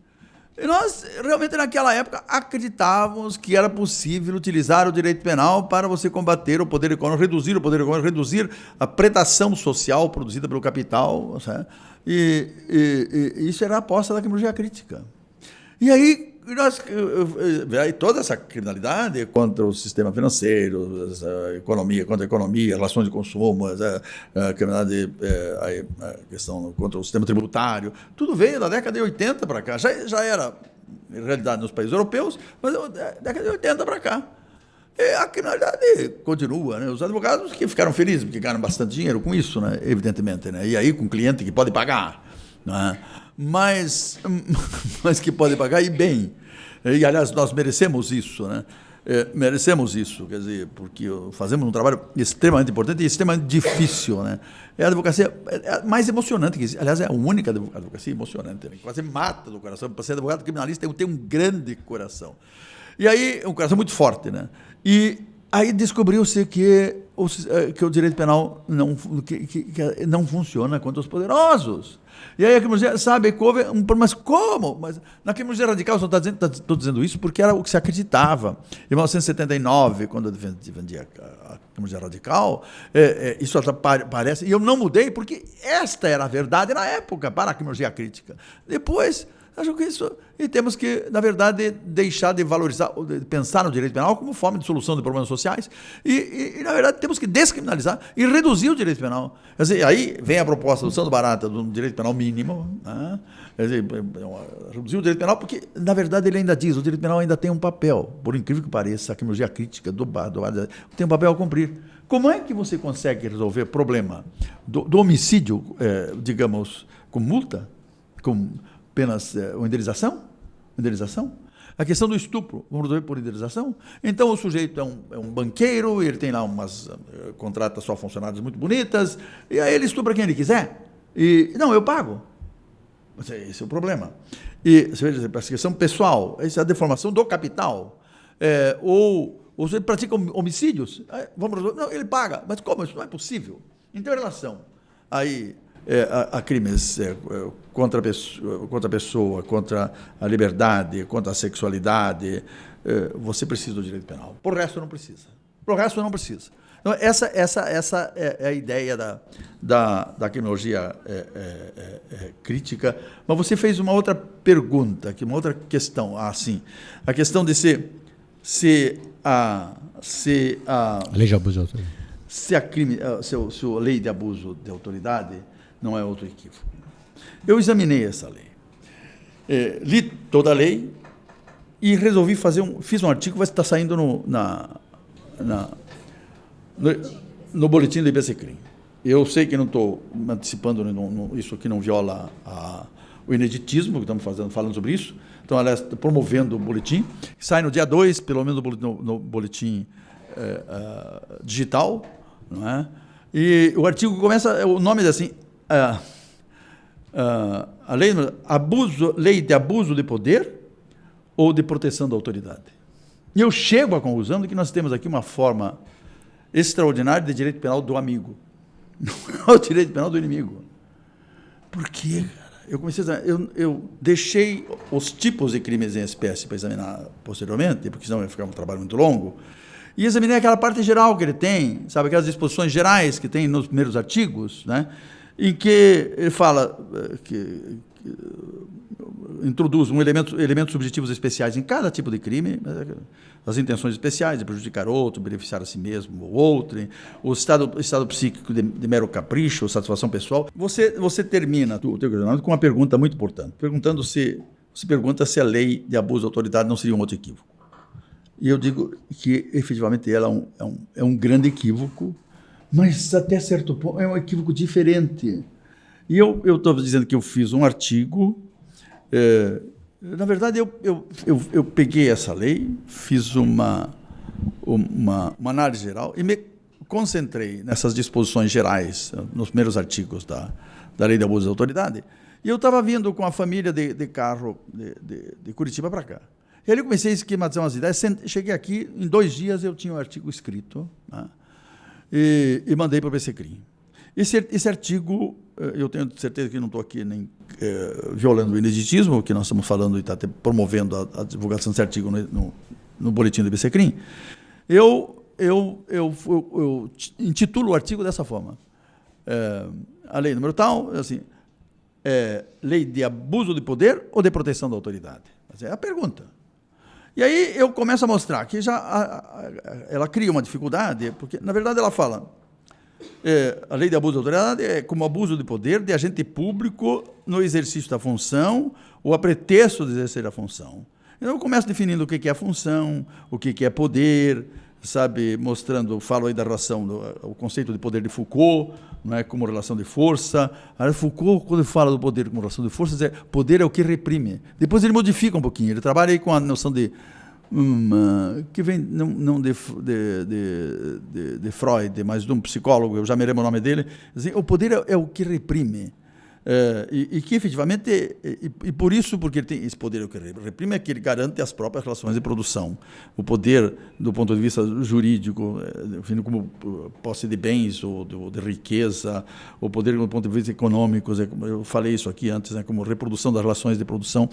E nós, realmente, naquela época, acreditávamos que era possível utilizar o direito penal para você combater o poder econômico, reduzir o poder econômico, reduzir a predação social produzida pelo capital. Sabe? E isso era a aposta da criminologia crítica. E aí, toda essa criminalidade contra o sistema financeiro, contra a economia, relações de consumo, a criminalidade, a questão contra o sistema tributário, tudo veio da década de 80 para cá. Já era realidade nos países europeus, mas da década de 80 para cá. E a criminalidade continua, né? Os advogados que ficaram felizes, porque ganharam bastante dinheiro com isso, né? Evidentemente, né? E aí com cliente que pode pagar, né? Mas que pode pagar e bem. E, aliás, nós merecemos isso, né? Merecemos isso, quer dizer, porque fazemos um trabalho extremamente importante e extremamente difícil, né? É a advocacia mais emocionante que existe. Aliás, é a única advocacia emocionante, né? Que quase mata do coração. Para ser advogado criminalista tem um grande coração. E aí, um coração muito forte, né? E aí descobriu-se que o direito penal não funciona contra os poderosos. E aí a criminologia, sabe, mas como? Mas na criminologia radical, só estou dizendo isso porque era o que se acreditava. Em 1979, quando eu defendia a criminologia radical, isso parece... E eu não mudei porque esta era a verdade na época para a criminologia crítica. Depois Acho que isso... E temos que, na verdade, deixar de valorizar, de pensar no direito penal como forma de solução de problemas sociais e, na verdade, temos que descriminalizar e reduzir o direito penal. Quer dizer, aí vem a proposta do Sandro Barata do direito penal mínimo, né? Quer dizer, reduzir o direito penal porque, na verdade, ele ainda diz, o direito penal ainda tem um papel, por incrível que pareça, a criminologia crítica do tem um papel a cumprir. Como é que você consegue resolver o problema do homicídio, digamos, com multa, com apenas indenização? A questão do estupro, vamos resolver por indenização? Então o sujeito é um banqueiro, ele tem lá contrata só funcionários muito bonitas, e aí ele estupra quem ele quiser. E, não, eu pago. Esse é o problema. E a questão pessoal, essa é a deformação do capital. Ou você pratica homicídios, vamos resolver. Não, ele paga. Mas como? Isso não é possível. Então, em relação aí, a crimes contra a pessoa, contra a liberdade, contra a sexualidade, você precisa do direito penal. Por resto, não precisa. Então, essa é a ideia da criminologia crítica. Mas você fez uma outra pergunta, uma outra questão. Assim, a questão de se a lei de abuso de autoridade. Se a lei de abuso de autoridade não é outro equívoco. Eu examinei essa lei, li toda a lei e resolvi fiz um artigo que vai estar saindo no boletim do IBCCRIM. Eu sei que não estou antecipando, isso aqui não viola o ineditismo, que estamos falando sobre isso. Então, aliás, promovendo o boletim, que sai no dia 2, pelo menos no boletim digital, não é? E o artigo começa, o nome é assim, a lei de abuso de poder ou de proteção da autoridade. E eu chego à conclusão de que nós temos aqui uma forma extraordinária de direito penal do amigo, não é o direito penal do inimigo. Por quê, cara? Eu comecei a examinar, eu deixei os tipos de crimes em espécie para examinar posteriormente, porque senão ia ficar um trabalho muito longo, e examinei aquela parte geral que ele tem, sabe, aquelas disposições gerais que tem nos primeiros artigos, né, em que ele fala que introduz elementos subjetivos especiais em cada tipo de crime, as intenções especiais de prejudicar outro, beneficiar a si mesmo ou outro, o estado psíquico de mero capricho, satisfação pessoal. Você termina o teu questionamento com uma pergunta muito importante, você pergunta se a lei de abuso de autoridade não seria um outro equívoco. E eu digo que, efetivamente, ela é um grande equívoco, mas, até certo ponto, é um equívoco diferente. E eu estou dizendo que eu fiz um artigo. Na verdade, eu peguei essa lei, fiz uma análise geral e me concentrei nessas disposições gerais, nos primeiros artigos da Lei de Abuso de Autoridade, e eu estava vindo com a família de carro de Curitiba para cá. E aí eu comecei a esquematizar umas ideias, cheguei aqui, em 2 dias eu tinha um artigo escrito, né, e mandei para o IBCCRIM. Esse artigo, eu tenho certeza que não estou aqui nem violando o ineditismo, que nós estamos falando e está promovendo a divulgação desse artigo no boletim do IBCCRIM. Eu intitulo o artigo dessa forma. A lei número tal, assim, lei de abuso de poder ou de proteção da autoridade? Essa é a pergunta. E aí eu começo a mostrar que ela cria uma dificuldade, porque, na verdade, ela fala... a lei de abuso de autoridade é como abuso de poder de agente público no exercício da função ou a pretexto de exercer a função. Então, eu começo definindo o que é a função, o que é poder, sabe, falo aí da relação, o conceito de poder de Foucault, não é, como relação de força. Aí Foucault, quando fala do poder como relação de força, poder é o que reprime. Depois ele modifica um pouquinho, ele trabalha aí com a noção de que vem não de Freud, mas de um psicólogo, eu já me lembro o nome dele, assim, o poder é o que reprime. E que efetivamente, e por isso, porque ele tem esse poder é o que reprime, é que ele garante as próprias relações de produção. O poder, do ponto de vista jurídico, como posse de bens ou de riqueza, o poder do ponto de vista econômico, eu falei isso aqui antes, né, como reprodução das relações de produção,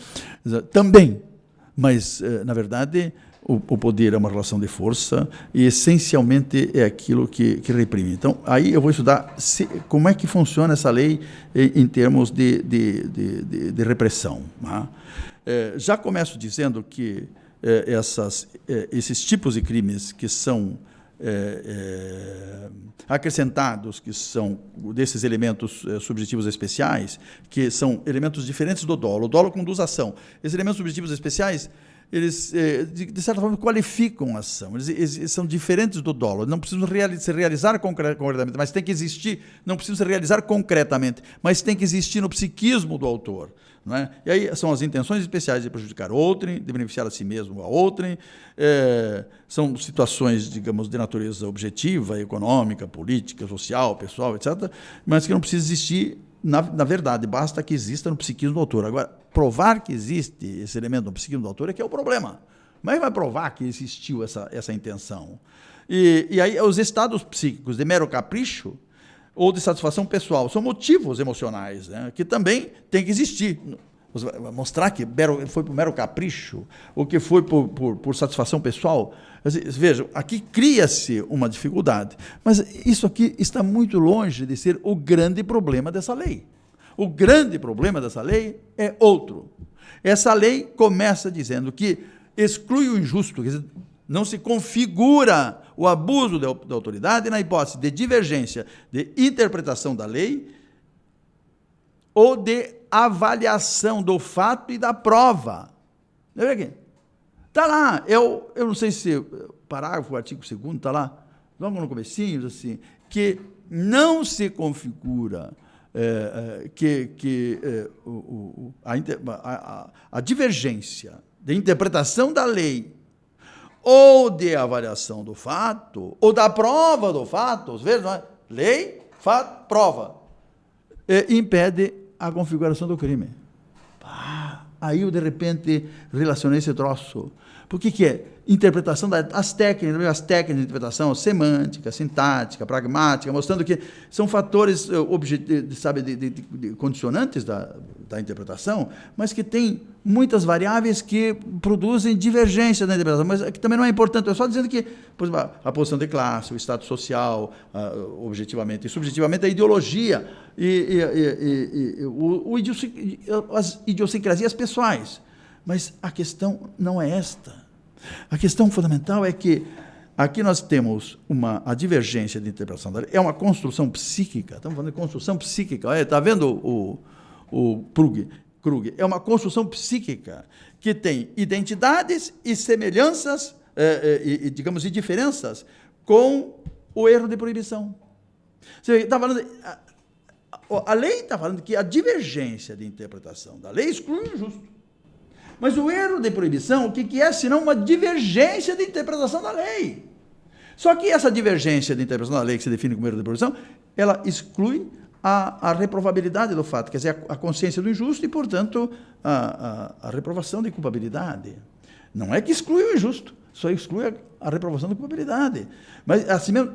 também. Mas, na verdade, o poder é uma relação de força e, essencialmente, é aquilo que reprime. Então, aí eu vou estudar como é que funciona essa lei em termos de repressão. Né? Já começo dizendo que esses tipos de crimes que são acrescentados, que são desses elementos subjetivos especiais, que são elementos diferentes do dolo. O dolo conduz à ação. Esses elementos subjetivos especiais, eles, de certa forma, qualificam a ação. Eles são diferentes do dolo. Não precisam se realizar concretamente, mas tem que existir. Não precisam se realizar concretamente, mas tem que existir no psiquismo do autor. Não é? E aí são as intenções especiais de prejudicar outrem, de beneficiar a si mesmo ou a outrem. São situações, digamos, de natureza objetiva, econômica, política, social, pessoal, etc., mas que não precisa existir na verdade, basta que exista no psiquismo do autor. Agora, provar que existe esse elemento no psiquismo do autor é que é o problema. Mas vai provar que existiu essa intenção. E aí os estados psíquicos de mero capricho ou de satisfação pessoal são motivos emocionais, né, que também tem que existir. Mostrar que foi por mero capricho ou que foi por satisfação pessoal. Vejam, aqui cria-se uma dificuldade, mas isso aqui está muito longe de ser o grande problema dessa lei. O grande problema dessa lei é outro. Essa lei começa dizendo que exclui o injusto, quer dizer, não se configura o abuso da autoridade na hipótese de divergência de interpretação da lei ou de avaliação do fato e da prova. Olha aqui. Está lá, eu não sei se o parágrafo, o artigo 2º, está lá, logo no comecinho, assim, que não se configura a divergência de interpretação da lei ou de avaliação do fato, ou da prova do fato, veja, não é? Lei, fato, prova, impede a configuração do crime. Aí eu, de repente, relacionei esse troço. Por que é? Interpretação das técnicas de interpretação, semântica, sintática, pragmática, mostrando que são fatores condicionantes da interpretação, mas que têm muitas variáveis que produzem divergência na interpretação, mas que também não é importante. Eu só dizendo que, por exemplo, a posição de classe, o status social, objetivamente e subjetivamente, a ideologia as idiosincrasias pessoais. Mas a questão não é esta. A questão fundamental é que aqui nós temos a divergência de interpretação da lei. É uma construção psíquica. Estamos falando de construção psíquica. Está vendo o Krug? É uma construção psíquica que tem identidades e semelhanças, digamos, e diferenças com o erro de proibição. Você está falando... A lei está falando que a divergência de interpretação da lei exclui o injusto. Mas o erro de proibição, o que é senão uma divergência de interpretação da lei? Só que essa divergência de interpretação da lei, que se define como erro de proibição, ela exclui a reprovabilidade do fato, quer dizer, a consciência do injusto e, portanto, a reprovação de culpabilidade. Não é que exclui o injusto, só exclui a reprovação de culpabilidade. Mas, assim mesmo,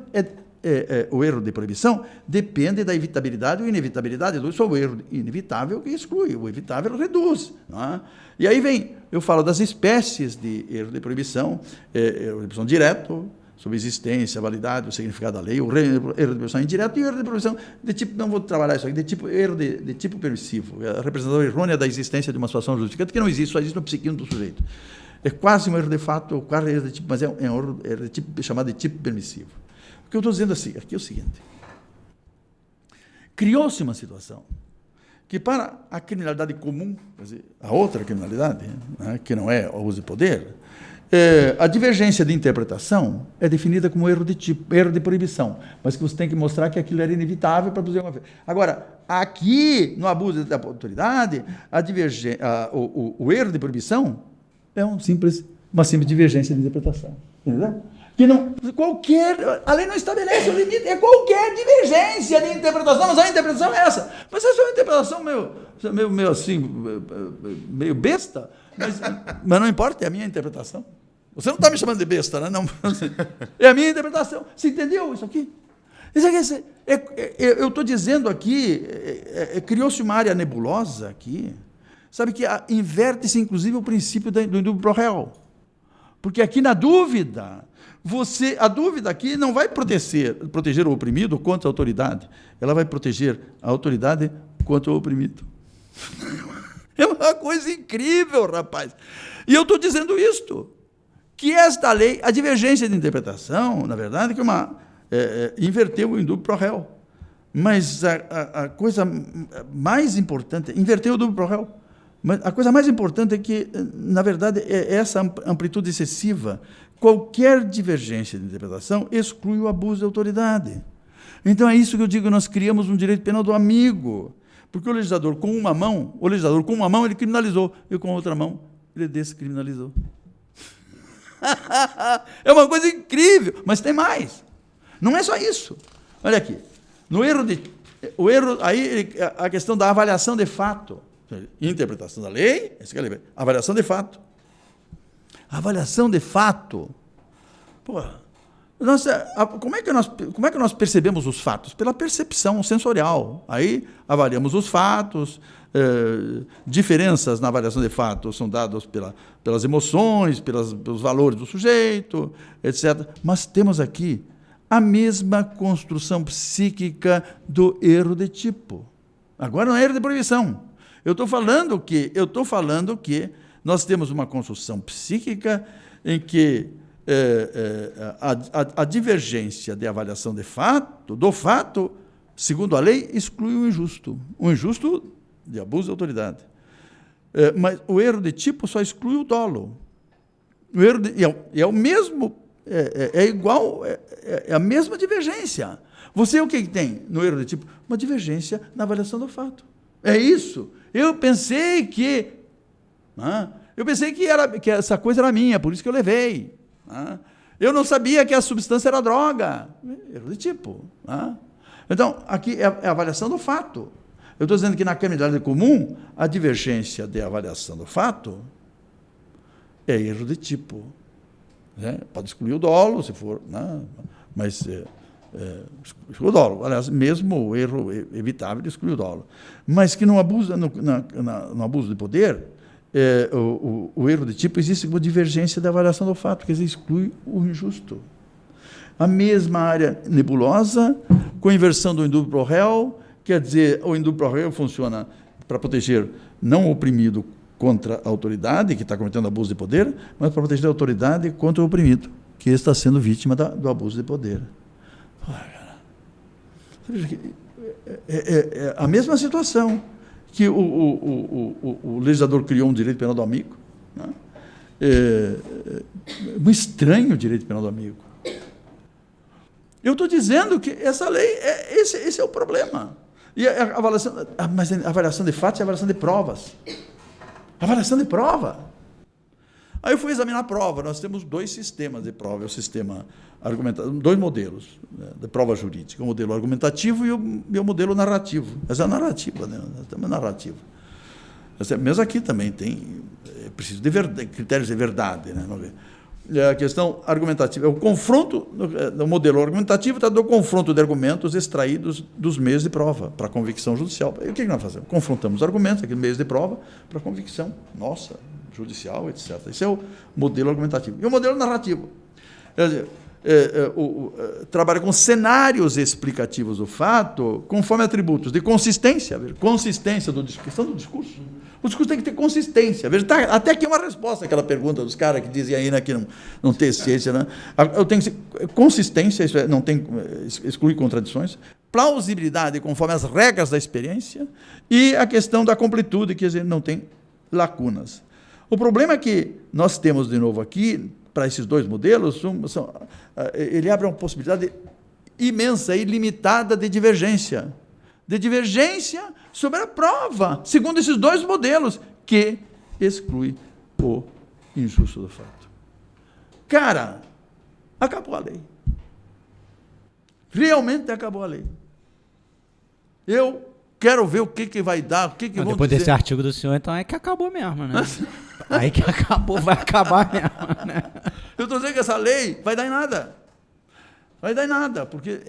o erro de proibição depende da evitabilidade ou inevitabilidade. Só o erro inevitável que exclui, o evitável reduz. Não é? E aí eu falo das espécies de erro de proibição, erro de proibição direto, sobre a existência, a validade, o significado da lei, o erro de proibição indireto e o erro de proibição de tipo, não vou trabalhar isso aqui, erro de tipo permissivo, a representação errônea da existência de uma situação justificante, que não existe, só existe no psiquismo do sujeito. É quase um erro de fato, quase erro de tipo, mas é um erro de tipo, chamado de tipo permissivo. O que eu estou dizendo aqui é o seguinte: criou-se uma situação que, para a criminalidade comum, quer dizer, a outra criminalidade, né, que não é o uso de poder, a divergência de interpretação é definida como erro de tipo, erro de proibição, mas que você tem que mostrar que aquilo era inevitável para produzir uma coisa. Agora, aqui, no abuso da autoridade, o erro de proibição é uma simples divergência de interpretação. Entendeu? Que não, a lei não estabelece o limite, é qualquer divergência de interpretação, mas a interpretação é essa. Mas essa é uma interpretação meio assim, meio besta, mas não importa, é a minha interpretação. Você não está me chamando de besta, né? Não, é a minha interpretação. Você entendeu isso aqui? Eu estou dizendo aqui, criou-se uma área nebulosa aqui, sabe, que inverte-se, inclusive, o princípio do indúbio pro réu. Porque aqui na dúvida, a dúvida aqui não vai proteger o oprimido contra a autoridade, ela vai proteger a autoridade contra o oprimido. É uma coisa incrível, rapaz. E eu estou dizendo isto, que esta lei, a divergência de interpretação, na verdade, que inverteu o indúbio pro réu. Mas a coisa mais importante, inverteu o indúbio pro réu. Mas a coisa mais importante é que, na verdade, é essa amplitude excessiva. Qualquer divergência de interpretação exclui o abuso de autoridade. Então, é isso que eu digo, nós criamos um direito penal do amigo. Porque o legislador com uma mão, ele criminalizou, e com a outra mão, ele descriminalizou. É uma coisa incrível, mas tem mais. Não é só isso. Olha aqui. A questão da avaliação de fato. Interpretação da lei, avaliação de fato. Avaliação de fato. Porra, como é que nós percebemos os fatos? Pela percepção sensorial. Aí avaliamos os fatos, diferenças na avaliação de fatos são dadas pelas emoções, pelos valores do sujeito, etc. Mas temos aqui a mesma construção psíquica do erro de tipo. Agora não é erro de proibição. Eu estou falando que nós temos uma construção psíquica em que a divergência de avaliação do fato, segundo a lei, exclui o injusto de abuso de autoridade. Mas o erro de tipo só exclui o dolo. É o mesmo, é a mesma divergência. Você o que tem no erro de tipo? Uma divergência na avaliação do fato. É isso. Eu pensei que essa coisa era minha, por isso que eu levei. Eu não sabia que a substância era droga. Erro de tipo. Então, aqui é a avaliação do fato. Eu estou dizendo que na criminalidade comum, a divergência de avaliação do fato é erro de tipo. Pode excluir o dolo, se for, mas exclui o dolo. Aliás, mesmo o erro evitável exclui o dolo. Mas que no abuso de poder, o erro de tipo existe como divergência da avaliação do fato, quer dizer, exclui o injusto. A mesma área nebulosa, com inversão do indúbio pro réu, quer dizer, o indúbio pro réu funciona para proteger não o oprimido contra a autoridade, que está cometendo abuso de poder, mas para proteger a autoridade contra o oprimido, que está sendo vítima do abuso de poder. É a mesma situação que o legislador criou um direito penal do amigo. Um estranho direito penal do amigo. Eu estou dizendo que essa lei, esse é o problema. E a avaliação, mas a avaliação de fatos é a avaliação de provas. Avaliação de prova. Aí eu fui examinar a prova. Nós temos 2 sistemas de prova. É o sistema argumentativo, 2 modelos de prova jurídica. O modelo argumentativo e o modelo narrativo. Essa é a narrativa, né? Nós temos a narrativa. Mesmo aqui também tem preciso de critérios de verdade, né? A questão argumentativa é o confronto, no modelo argumentativo, está do confronto de argumentos extraídos dos meios de prova para a convicção judicial. E o que nós fazemos? Confrontamos argumentos, aqueles meios de prova, para a convicção nossa, judicial, etc. Esse é o modelo argumentativo. E o modelo narrativo? Quer dizer, trabalha com cenários explicativos do fato, conforme atributos de consistência do discurso, questão do discurso. O discurso tem que ter consistência. Veja, até aqui uma resposta àquela pergunta dos caras que dizem aí, né, que não tem ciência. Né? Eu tenho que ser consistência, isso é, não tem, exclui contradições, plausibilidade conforme as regras da experiência e a questão da completude, quer dizer, não tem lacunas. O problema é que nós temos, de novo aqui, para esses 2 modelos, ele abre uma possibilidade imensa, ilimitada de divergência. De divergência sobre a prova, segundo esses 2 modelos, que exclui o injusto do fato. Cara, acabou a lei. Realmente acabou a lei. Eu quero ver o que vai dar, o que vão dizer. Depois desse artigo do senhor, então é que acabou mesmo, né? Aí que acabou, vai acabar mesmo, né? Eu estou dizendo que essa lei vai dar em nada. Vai dar em nada, porque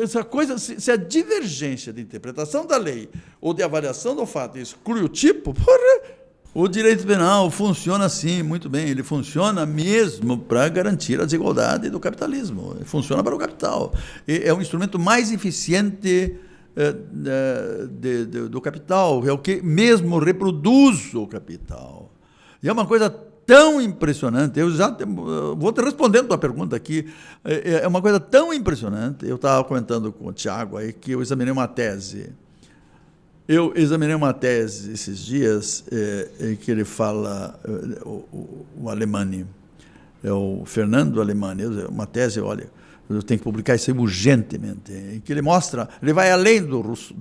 essa coisa, se a divergência de interpretação da lei ou de avaliação do fato exclui o tipo, O direito penal funciona assim, muito bem. Ele funciona mesmo para garantir a desigualdade do capitalismo. Ele funciona para o capital. É um instrumento mais eficiente do capital. É o que mesmo reproduz o capital. E é uma coisa tão impressionante. Eu já vou te respondendo a tua pergunta aqui. É uma coisa tão impressionante. Eu estava comentando com o Tiago aí que eu examinei uma tese. Eu examinei uma tese esses dias em que ele fala, o Alemani, é o Fernando Alemani, uma tese, olha, eu tenho que publicar isso aí urgentemente, em que ele mostra, ele vai além do Russell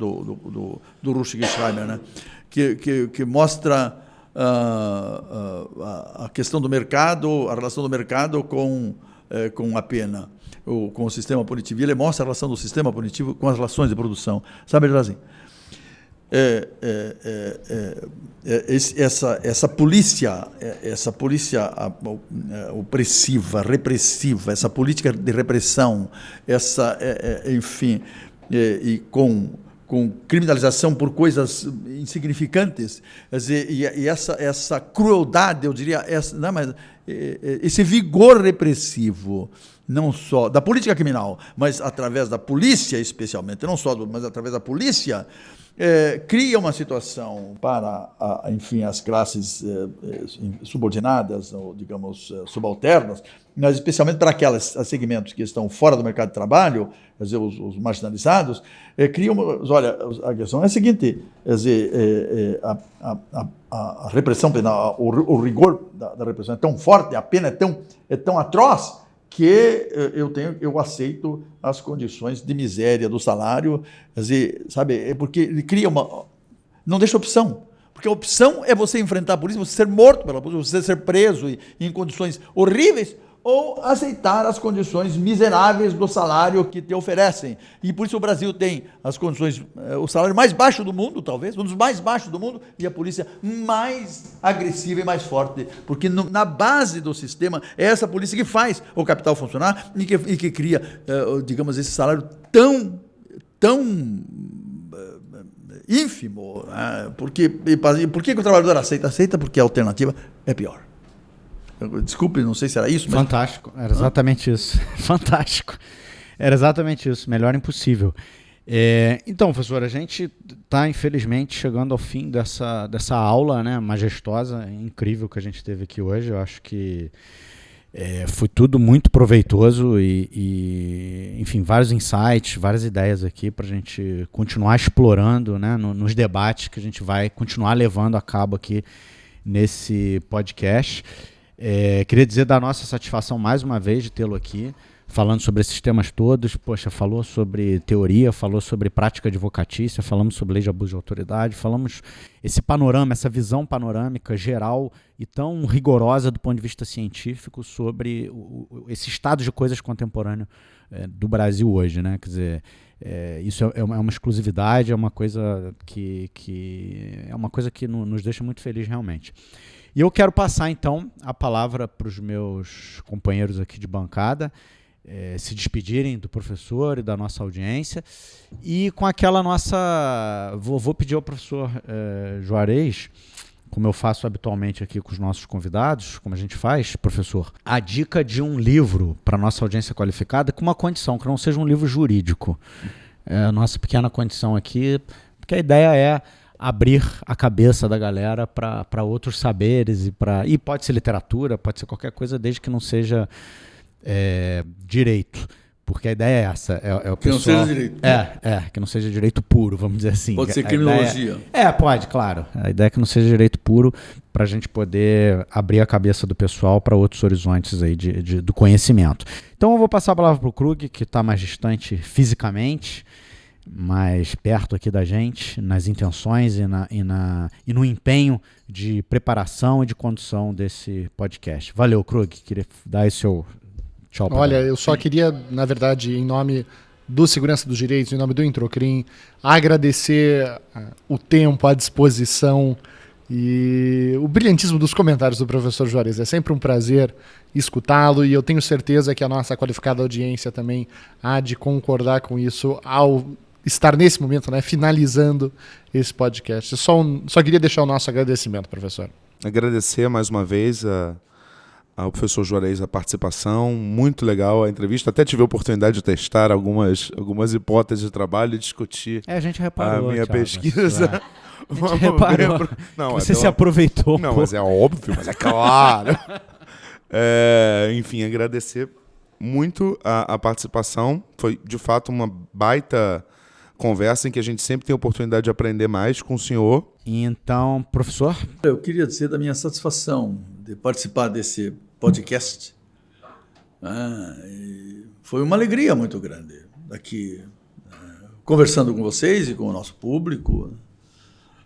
Schreiber, né? que mostra a questão do mercado, a relação do mercado com a pena, com o sistema punitivo. E ele mostra a relação do sistema punitivo com as relações de produção. Sabe, ele fala assim, essa polícia opressiva, repressiva, essa política de repressão, enfim, e com criminalização por coisas insignificantes, quer dizer, e essa crueldade, eu diria, esse vigor repressivo, não só da política criminal, mas através da polícia especialmente, não só, mas através da polícia, cria uma situação para, enfim, as classes subordinadas, ou, digamos, subalternas, mas especialmente para aqueles segmentos que estão fora do mercado de trabalho, quer dizer, os marginalizados, olha, a questão é a seguinte, quer dizer, a repressão penal, o rigor da repressão é tão forte, a pena é tão atroz, que eu aceito as condições de miséria do salário, quer dizer, sabe, porque ele cria não deixa opção, porque a opção é você enfrentar a polícia, você ser morto pela polícia, você ser preso em condições horríveis, ou aceitar as condições miseráveis do salário que te oferecem. E por isso o Brasil tem as condições, o salário mais baixo do mundo, talvez, um dos mais baixos do mundo, e a polícia mais agressiva e mais forte, porque na base do sistema é essa polícia que faz o capital funcionar e que cria, digamos, esse salário tão ínfimo. Por que o trabalhador aceita? Aceita porque a alternativa é pior. Desculpe, não sei se era isso. Mas... Fantástico, era exatamente isso. Fantástico. Era exatamente isso, melhor impossível. Então, professor, a gente está, infelizmente, chegando ao fim dessa aula, né, majestosa, incrível que a gente teve aqui hoje. Eu acho que foi tudo muito proveitoso e, enfim, vários insights, várias ideias aqui para a gente continuar explorando, né, nos debates que a gente vai continuar levando a cabo aqui nesse podcast. Queria dizer da nossa satisfação mais uma vez de tê-lo aqui, falando sobre esses temas todos. Poxa, falou sobre teoria, falou sobre prática advocatícia, falamos sobre lei de abuso de autoridade, falamos esse panorama, essa visão panorâmica geral e tão rigorosa do ponto de vista científico sobre esse estado de coisas contemporâneo do Brasil hoje, né? Quer dizer, isso é uma exclusividade, é uma coisa que nos deixa muito feliz realmente. E eu quero passar, então, a palavra para os meus companheiros aqui de bancada, se despedirem do professor e da nossa audiência. E com aquela nossa... Vou pedir ao professor Juarez, como eu faço habitualmente aqui com os nossos convidados, como a gente faz, professor, a dica de um livro para a nossa audiência qualificada, com uma condição, que não seja um livro jurídico. A nossa pequena condição aqui, porque a ideia é abrir a cabeça da galera para outros saberes e pode ser literatura, pode ser qualquer coisa, desde que não seja direito, porque a ideia é essa, o que pessoal, não seja direito, que não seja direito puro, vamos dizer assim. Pode ser criminologia. Pode, claro. A ideia é que não seja direito puro, para a gente poder abrir a cabeça do pessoal para outros horizontes aí do conhecimento. Então eu vou passar a palavra para o Krug, que está mais distante fisicamente, mais perto aqui da gente, nas intenções e no empenho de preparação e de condução desse podcast. Valeu, Krug, queria dar esse seu tchau. Olha, eu só queria, na verdade, em nome do Segurança dos Direitos, em nome do Introcrim, agradecer o tempo, a disposição e o brilhantismo dos comentários do professor Juarez. É sempre um prazer escutá-lo e eu tenho certeza que a nossa qualificada audiência também há de concordar com isso ao estar nesse momento, né, finalizando esse podcast. Só queria deixar o nosso agradecimento, professor. Agradecer mais uma vez ao professor Juarez a participação, muito legal a entrevista. Até tive a oportunidade de testar algumas hipóteses de trabalho e discutir a gente reparou, a minha Thiago, pesquisa. A gente reparou. Não, você se aproveitou. Não, mas é óbvio, mas é claro. Enfim, agradecer muito a participação. Foi, de fato, uma baita conversa em que a gente sempre tem a oportunidade de aprender mais com o senhor. Então, professor? Eu queria dizer da minha satisfação de participar desse podcast. Foi uma alegria muito grande aqui, conversando com vocês e com o nosso público,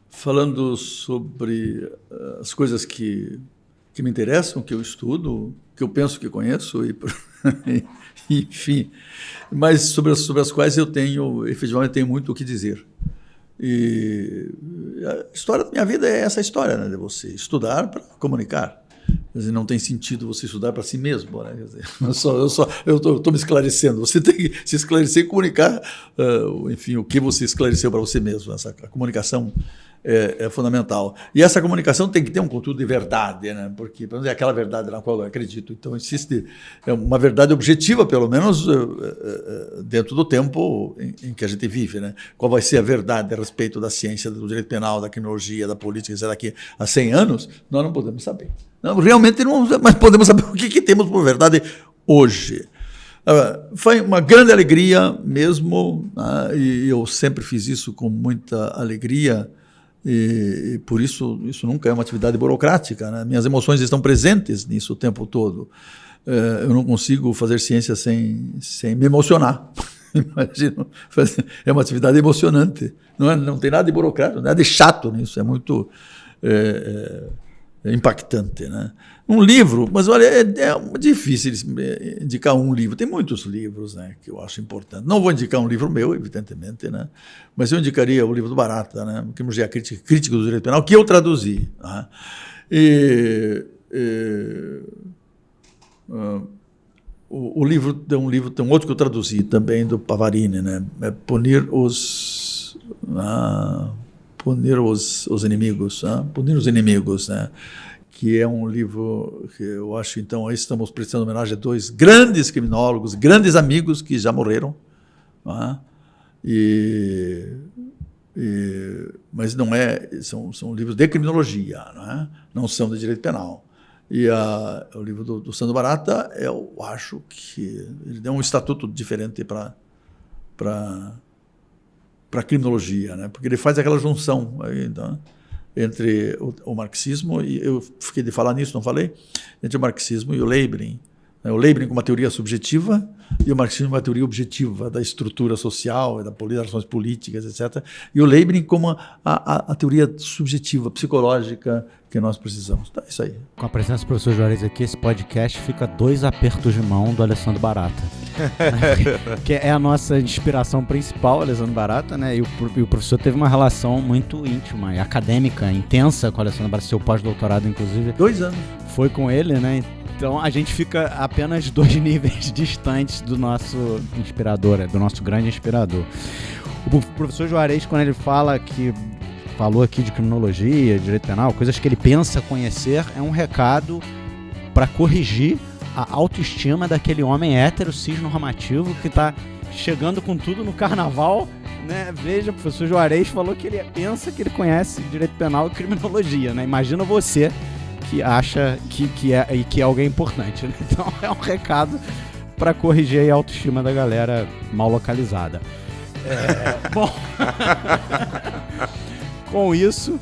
falando sobre as coisas que me interessam, que eu estudo, que eu penso que conheço, enfim, mas sobre as quais eu efetivamente tenho muito o que dizer. E a história da minha vida é essa história, né, de você estudar para comunicar. Quer dizer, não tem sentido você estudar para si mesmo, né? Quer dizer, eu estou me esclarecendo. Você tem que se esclarecer e comunicar, enfim, o que você esclareceu para você mesmo. A comunicação é fundamental. E essa comunicação tem que ter um conteúdo de verdade, né? Porque é aquela verdade na qual eu acredito. Então, existe uma verdade objetiva, pelo menos dentro do tempo em que a gente vive, né? Qual vai ser a verdade a respeito da ciência, do direito penal, da criminologia, da política, será que há 100 anos? Nós não podemos saber. Não, realmente não, mas podemos saber o que temos por verdade hoje. Foi uma grande alegria mesmo, e eu sempre fiz isso com muita alegria, e por isso nunca é uma atividade burocrática, né? Minhas emoções estão presentes nisso o tempo todo. Eu não consigo fazer ciência sem me emocionar. Imagino, é uma atividade emocionante. Não tem nada de burocrático, nada de chato nisso, é muito impactante, né? Um livro, mas olha, é difícil indicar um livro. Tem muitos livros, né, que eu acho importante. Não vou indicar um livro meu, evidentemente, né, mas eu indicaria o livro do Barata, né, Criminologia Crítica do Direito Penal, que eu traduzi. Né? O livro tem um outro que eu traduzi também, do Pavarini, né, Punir os inimigos, punir os inimigos, né? Que é um livro que eu acho, então, aí estamos prestando homenagem a dois grandes criminólogos, grandes amigos que já morreram, mas não são livros de criminologia, não são de direito penal. E o livro do Sandro Barata, eu acho que ele deu um estatuto diferente para a criminologia, né? Porque ele faz aquela junção aí, então, entre o marxismo, e eu fiquei de falar nisso, não falei? Entre o marxismo e o Leibniz. O Leibniz com uma teoria subjetiva e o marxismo com uma teoria objetiva da estrutura social, das relações políticas, etc. E o Leibniz como a teoria subjetiva, psicológica que nós precisamos. Então, é isso aí. Com a presença do professor Juarez aqui, esse podcast fica 2 apertos de mão do Alessandro Barata. Que é a nossa inspiração principal, Alessandro Barata, né? E o professor teve uma relação muito íntima e acadêmica, intensa com o Alessandro Barata, seu pós-doutorado, inclusive. 2 anos. Foi com ele, né? Então a gente fica apenas 2 níveis distantes do nosso inspirador, do nosso grande inspirador. O professor Juarez, quando ele falou aqui de criminologia, de direito penal, coisas que ele pensa conhecer, é um recado para corrigir a autoestima daquele homem hétero, cisnormativo, que está chegando com tudo no carnaval, né? Veja, o professor Juarez falou que ele pensa que ele conhece direito penal e criminologia, né? Imagina você que acha que é alguém importante, né? Então é um recado para corrigir aí a autoestima da galera mal localizada. Bom, com isso,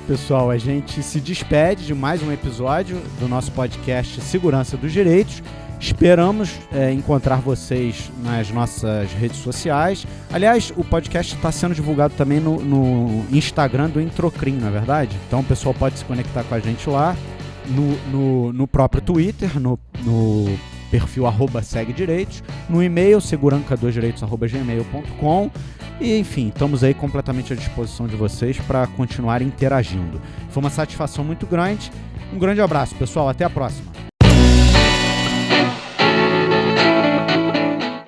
pessoal, a gente se despede de mais um episódio do nosso podcast Segurança dos Direitos. Esperamos encontrar vocês nas nossas redes sociais. Aliás, o podcast está sendo divulgado também no Instagram do Introcrim, não é verdade? Então o pessoal pode se conectar com a gente lá, no próprio Twitter, no perfil @segdireitos, no e-mail seguranca2direitos@gmail.com. E, enfim, estamos aí completamente à disposição de vocês para continuar interagindo. Foi uma satisfação muito grande. Um grande abraço, pessoal. Até a próxima.